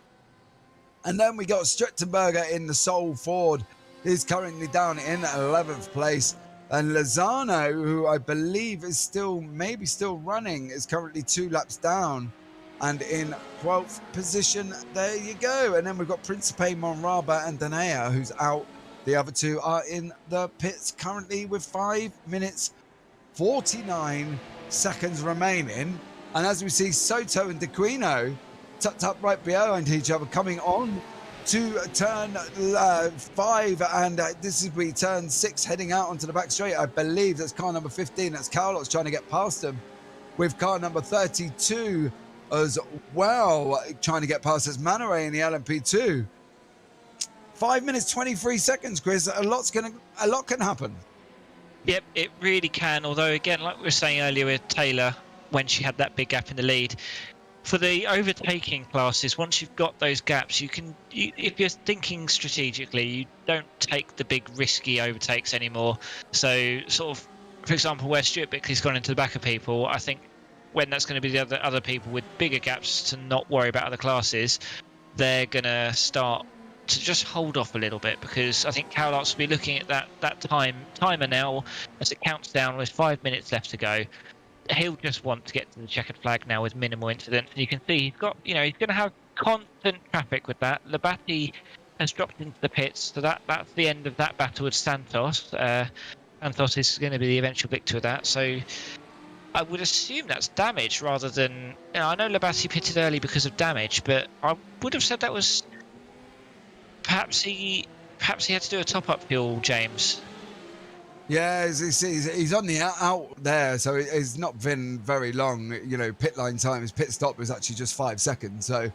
And then we got Strettenberger in the Soul Ford. He's currently down in 11th place. And Lozano, who I believe is maybe still running, is currently 2 laps down and in 12th position. There you go. And then we've got Principe, Monraba and Danea, who's out. The other two are in the pits currently with 5 minutes 49 seconds remaining. And as we see, Soto and DeQuino tucked up right behind each other, coming on to turn 5, and this is we turn 6, heading out onto the back straight. I believe that's car number 15. That's Carlos trying to get past them with car number 32, as well, trying to get past this Manare in the LMP2. 5 minutes 23 seconds, Chris. A lot can happen. Yep, it really can. Although, again, like we were saying earlier with Taylor, when she had that big gap in the lead, for the overtaking classes, once you've got those gaps, if you're thinking strategically, you don't take the big risky overtakes anymore. So, sort of, for example, where Stuart Bickley's gone into the back of people, I think when that's going to be the other people with bigger gaps to not worry about other classes, they're going to start to just hold off a little bit, because I think Cowlarts will be looking at that timer now as it counts down with 5 minutes left to go. He'll just want to get to the checkered flag now with minimal incident. And you can see he's got, he's going to have constant traffic with that. Labate has dropped into the pits, so that's the end of that battle with Santos. Santos is going to be the eventual victor of that. So I would assume that's damage rather than. I know Labate pitted early because of damage, but I would have said that was. Perhaps he had to do a top-up fuel, James. Yeah, he's on the out there, so it's not been very long. Pit line time, his pit stop was actually just 5 seconds, so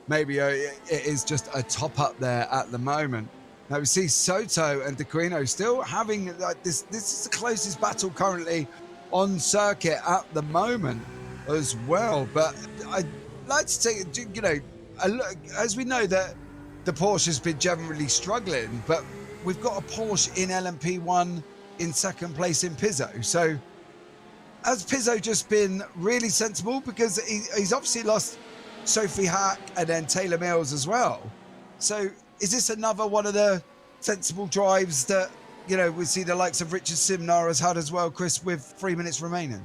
maybe it is just a top-up there at the moment. Now we see Soto and Dequino still having this. This is the closest battle currently on circuit at the moment as well. But I'd like to take, as we know that the Porsche has been generally struggling, but we've got a Porsche in LMP1 in second place in Pizzo. So has Pizzo just been really sensible? Because he's obviously lost Sophie Hack and then Taylor Mills as well. So is this another one of the sensible drives that, we see the likes of Richard Simnar has had as well, Chris, with 3 minutes remaining?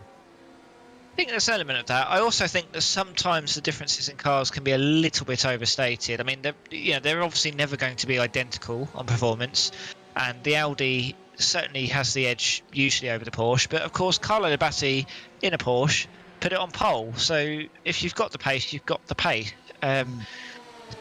I think there's an element of that. I also think that sometimes the differences in cars can be a little bit overstated. I mean, they're obviously never going to be identical on performance, and the Audi certainly has the edge usually over the Porsche. But of course, Carlo Labate in a Porsche put it on pole. So if you've got the pace, you've got the pace. Daniel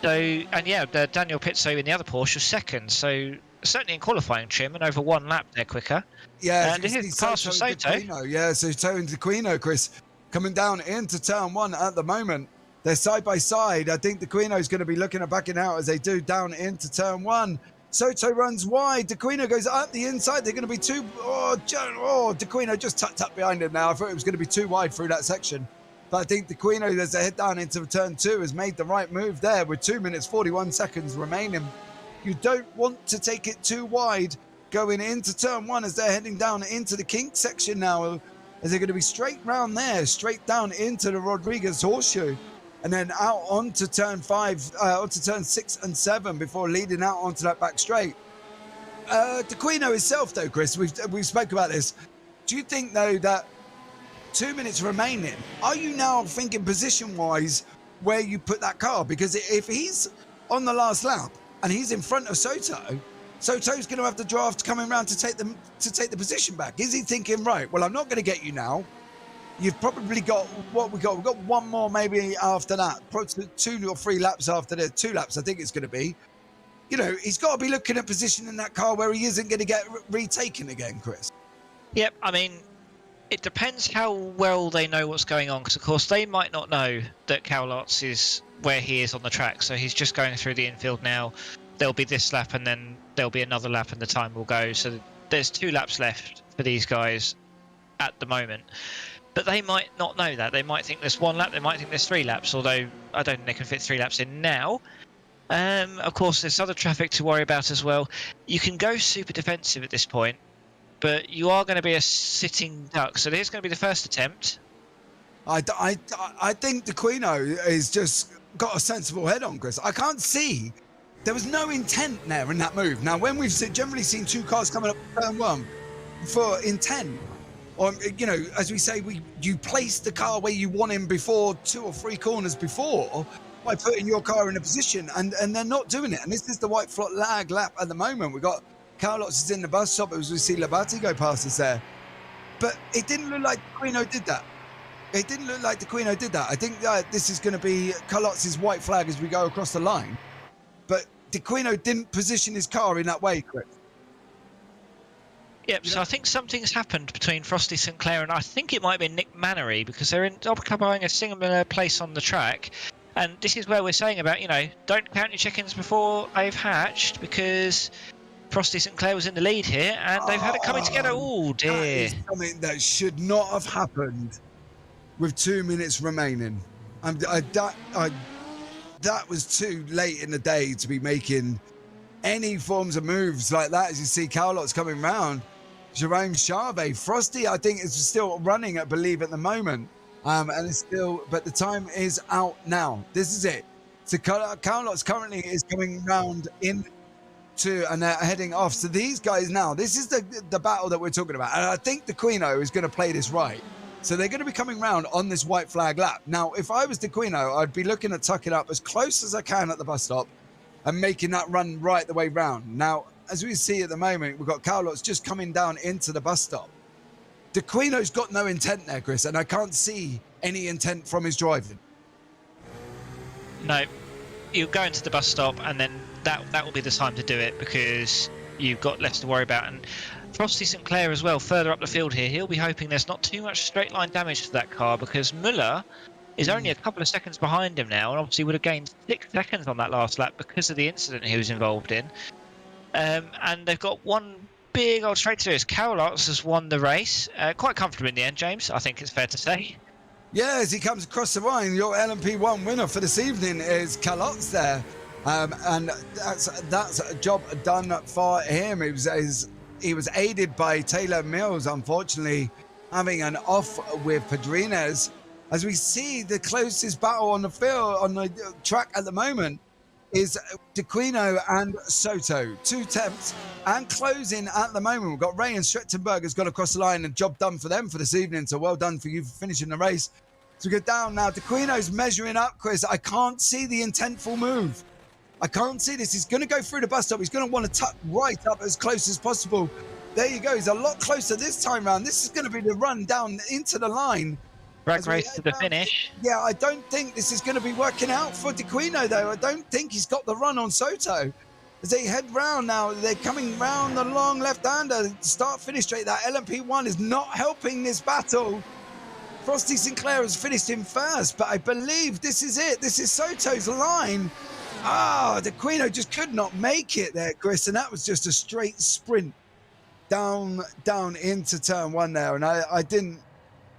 Pizzo in the other Porsche was second. So certainly in qualifying trim and over 1 lap they're quicker. Yeah, and this is the pass for Soto. Yeah, Soto and Dequino, Chris, coming down into turn 1 at the moment. They're side by side. I think Dequino is going to be looking at backing out as they do down into turn 1. Soto runs wide. Dequino goes up the inside. They're going to be too. Dequino just tucked up behind him now. I thought it was going to be too wide through that section. But I think Dequino, as they head down into turn 2, has made the right move there with 2 minutes 41 seconds remaining. You don't want to take it too wide going into turn 1 as they're heading down into the kink section now, as they're going to be straight round there, straight down into the Rodriguez horseshoe, and then out onto turn 5, onto turn 6 and 7 before leading out onto that back straight. Dequino himself, though, Chris, we've spoke about this. Do you think, though, that 2 minutes remaining, are you now thinking position-wise where you put that car? Because if he's on the last lap and he's in front of Soto, Soto's going to have the draft coming around to take the position back. Is he thinking, right, well, I'm not going to get you now. You've probably got what we got. We've got one more maybe after that. Probably 2 or 3 laps after that. 2 laps, I think it's going to be. He's got to be looking at position in that car where he isn't going to get retaken again, Chris. Yep, I mean, it depends how well they know what's going on, because, of course, they might not know that Cowlarts is where he is on the track, so he's just going through the infield now. There'll be this lap and then there'll be another lap and the time will go. So there's 2 laps left for these guys at the moment. But they might not know that. They might think there's 1 lap. They might think there's 3 laps, although I don't think they can fit 3 laps in now. Of course, there's other traffic to worry about as well. You can go super defensive at this point, but you are going to be a sitting duck. So there's going to be the first attempt. I think Dequino has just got a sensible head on, Chris. I can't see. There was no intent there in that move. Now, when we've generally seen 2 cars coming up turn 1 for intent, or, as we say, you place the car where you want him before 2 or 3 corners before by putting your car in a position, and they're not doing it. And this is the white flag lap at the moment. We've got Cowlarts is in the bus stop as we see Labate go past us there. But it didn't look like Dequino did that. I think this is going to be Cowlarts' white flag as we go across the line. But Dequino didn't position his car in that way, Chris. Yep, so I think something's happened between Frosty Sinclair and I think it might be Nick Mannery, because they're occupying a similar place on the track. And this is where we're saying about, don't count your chickens before they've hatched, because Frosty Sinclair was in the lead here and they've had it coming together. Oh, dear. That is something that should not have happened with 2 minutes remaining. That was too late in the day to be making any forms of moves like that. As you see, Cowlot's coming round. Jerome Charvet, Frosty, I think, is still running, I believe, at the moment. And it's still, but the time is out now. This is it. So Cowlot's currently is coming round into and they're heading off. So these guys now, this is the battle that we're talking about. And I think the Quino is going to play this right. So they're going to be coming round on this white flag lap. Now, if I was the Quino, I'd be looking at tucking up as close as I can at the bus stop and making that run right the way round. Now, as we see at the moment, we've got Cowlot's just coming down into the bus stop. The Quino's got no intent there, Chris, and I can't see any intent from his driving. No, you go into the bus stop and then that will be the time to do it, because you've got less to worry about. And Frosty Sinclair as well, further up the field here, he'll be hoping there's not too much straight line damage to that car, because Muller is only a couple of seconds behind him now, and obviously would have gained 6 seconds on that last lap because of the incident he was involved in. And they've got one big old straight series. Cowlot's has won the race quite comfortably in the end, James, I think it's fair to say. Yeah, as he comes across the line, your LMP1 winner for this evening is Cowlot's there. And that's a job done for him. He was aided by Taylor Mills, unfortunately, having an off with Padrines. As we see, the closest battle on the field, on the track at the moment, is DeQuino and Soto. 2 temps and closing at the moment. We've got Ray and Strettenberg has got across the line, and job done for them for this evening. So well done for you for finishing the race. So we go down now. DeQuino's measuring up, Chris. I can't see the intentful move. I can't see this. He's going to go through the bus stop. He's going to want to tuck right up as close as possible. There you go. He's a lot closer this time round. This is going to be the run down into the line. Drag race to the finish. Yeah, I don't think this is going to be working out for DeQuino, though. I don't think he's got the run on Soto. As they head round now, they're coming round the long left-hander. Start-finish straight. That LMP1 is not helping this battle. Frosty Sinclair has finished him first, but I believe this is it. This is Soto's line. DeQuino just could not make it there, Chris, and that was just a straight sprint down into turn 1 there, and I didn't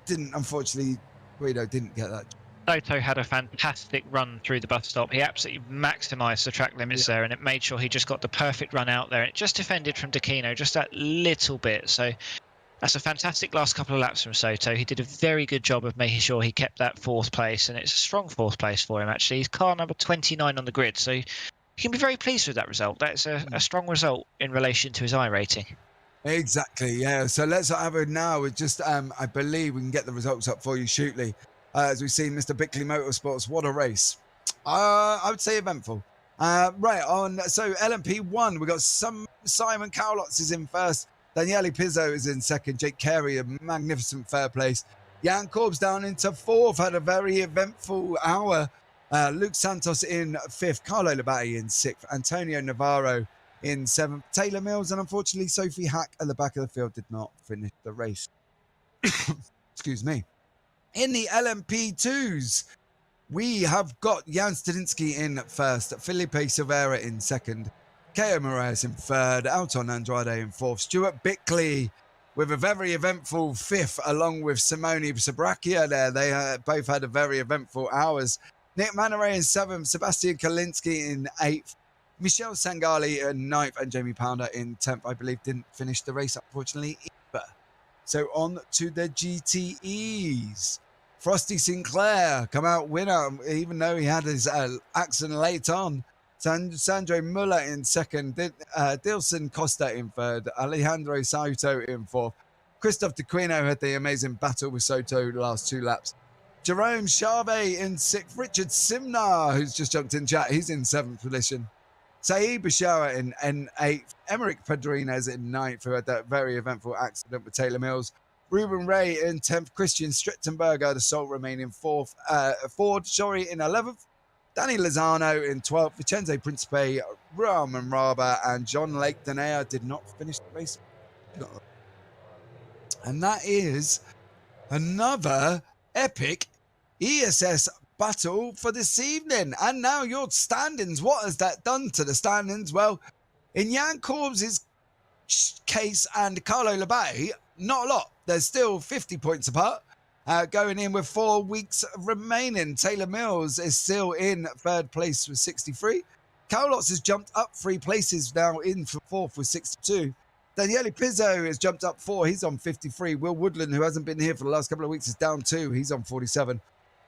unfortunately, Guido didn't get that. Soto had a fantastic run through the bus stop. He absolutely maximised the track limits there, and it made sure he just got the perfect run out there. And it just defended from DeQuino just that little bit. So that's a fantastic last couple of laps from Soto. He did a very good job of making sure he kept that 4th place, and it's a strong 4th place for him, actually. He's car number 29 on the grid, so you can be very pleased with that result. That's a strong result in relation to his iRating. Exactly, yeah. So let's have it now. With just, I believe we can get the results up for you shortly. As we've seen, Mr. Bickley Motorsports, what a race. I would say eventful. Right on. So LMP1, we got Simon Cowlotz is in first. Daniele Pizzo is in second. Jake Carey, a magnificent third place. Jan Corbs down into 4th, had a very eventful hour. Luke Santos in 5th. Carlo Labate in 6th. Antonio Navarro in 7th. Taylor Mills, and unfortunately Sophie Hack at the back of the field did not finish the race. Excuse me. In the LMP2s, we have got Jan Stadinsky in first, Felipe Silveira in second, Keo Moraes in third, Alton Andrade in 4th, Stuart Bickley with a very eventful 5th, along with Simone Sabrakia there. They both had a very eventful hours. Nick Manaray in 7th, Sebastian Kalinski in 8th, Michelle Sangali in 9th, and Jamie Pounder in 10th. I believe didn't finish the race, unfortunately, either. So on to the GTEs. Frosty Sinclair come out winner, even though he had his accident late on. Sandro Muller in second, Dilson Costa in third, Alejandro Soto in 4th. Christoph DeQuino had the amazing battle with Soto the last 2 laps. Jerome Charvet in 6th, Richard Simnar, who's just jumped in chat, he's in 7th position. Saeed Bashara in 8th, Emmerich Padrines in 9th, who had that very eventful accident with Taylor Mills. Ruben Ray in 10th, Christian Strittenberger, the sole remaining 4th, Ford Shori in 11th, Danny Lozano in 12th, Vincenzo Principe, Roman Raba, and John Lake Denea did not finish the race. And that is another epic ESS battle for this evening. And now your standings. What has that done to the standings? Well, in Jan Corbs' case and Carlo Labate, not a lot. There's still 50 points apart. Going in with 4 weeks remaining. Taylor Mills is still in third place with 63. Carlos has jumped up 3 places, now in for fourth with 62. Daniele Pizzo has jumped up 4. He's on 53. Will Woodland, who hasn't been here for the last couple of weeks, is down 2. He's on 47.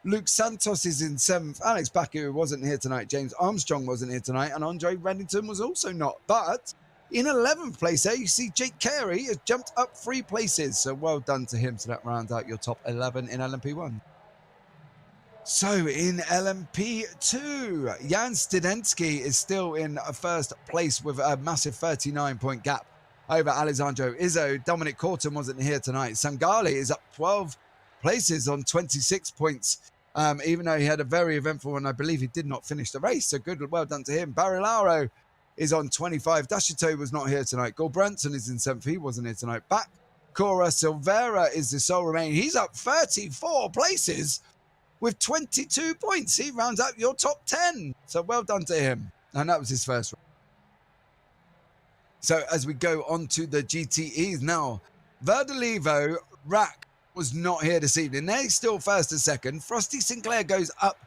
Luke Santos is in 7th. Alex Baku, who wasn't here tonight. James Armstrong wasn't here tonight. And Andre Reddington was also not. But in 11th place there, you see Jake Carey has jumped up 3 places. So well done to him. So that rounds out your top 11 in LMP1. So in LMP2, Jan Studensky is still in first place with a massive 39-point gap over Alessandro Izzo. Dominic Corton wasn't here tonight. Sangali is up 12 places on 26 points, even though he had a very eventful one. I believe he did not finish the race, so good, well done to him. Barilaro is on 25. Dashito was not here tonight. Gol Branson is in 7th. He wasn't here tonight. Back Cora Silvera is the sole remaining. He's up 34 places with 22 points. He rounds out your top 10. So well done to him. And that was his first round. So as we go on to the GTEs now, Verdolivo Rack was not here this evening. They're still first and second. Frosty Sinclair goes up.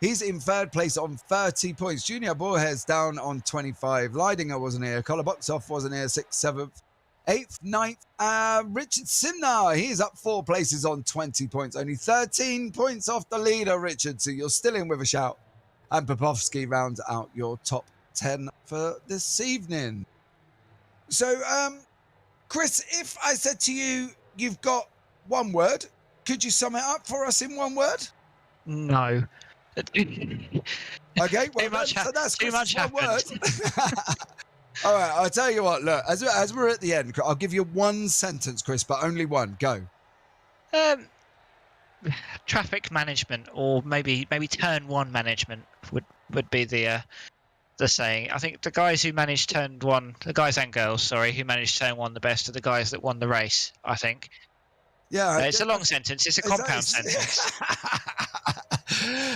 He's in third place on 30 points. Junior Borges down on 25. Leidinger wasn't here. Collar Boxoff wasn't here. 6th, 7th, 8th, 9th. Richard Simnar, he's up 4 places on 20 points. Only 13 points off the leader, Richard. So you're still in with a shout. And Popovsky rounds out your top 10 for this evening. So, Chris, if I said to you, you've got one word, could you sum it up for us in one word? No. Okay, well, so that's too much one word. happened. All right, I'll tell you what, look, as we're at the end, I'll give you one sentence, Chris, but only one. Go. Traffic management, or maybe turn one management would be the saying. I think the guys who managed turn one, the guys and girls, sorry, who managed turn one the best are the guys that won the race, I think. Yeah. It's a long sentence. It's a compound sentence.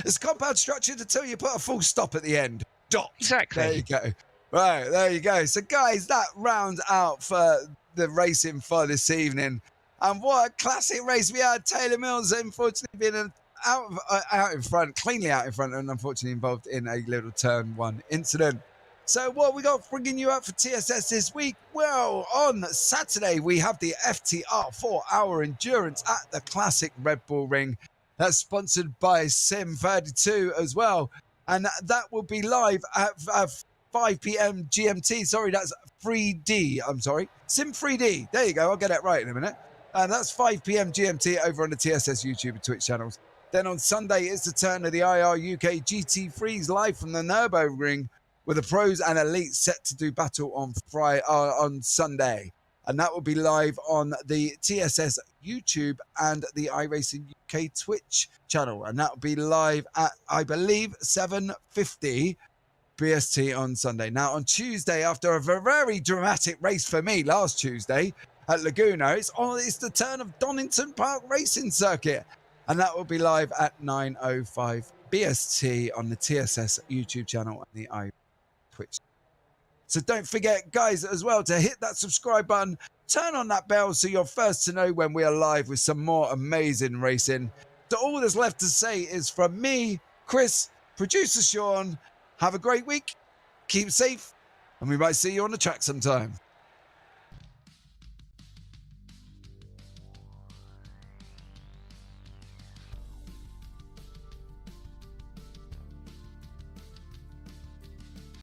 It's compound structured until you put a full stop at the end. Dot. Exactly. There you go. Right, there you go. So, guys, that rounds out for the racing for this evening. And what a classic race we had. Taylor Mills, unfortunately, being out in front, cleanly out in front, and unfortunately involved in a little turn one incident. So what we got bringing you up for TSS this week? Well, on Saturday, we have the FTR 4-hour endurance at the classic Red Bull Ring. That's sponsored by Sim32 as well. And that will be live at 5 p.m. GMT. Sorry, that's 3D. I'm sorry. Sim 3D. There you go. I'll get it right in a minute. And that's 5 p.m. GMT over on the TSS YouTube and Twitch channels. Then on Sunday, it's the turn of the IR UK GT Freeze live from the Nürburgring with the pros and elites set to do battle on Sunday. And that will be live on the TSS YouTube and the iRacing UK Twitch channel. And that will be live at, I believe, 7:50 BST on Sunday. Now, on Tuesday, after a very dramatic race for me last Tuesday at Laguna, it's the turn of Donington Park Racing Circuit. And that will be live at 9:05 BST on the TSS YouTube channel and the Twitch. So don't forget, guys, as well, to hit that subscribe button, turn on that bell so you're first to know when we are live with some more amazing racing. So all that's left to say is from me, Chris, producer Sean, have a great week, keep safe, and we might see you on the track sometime.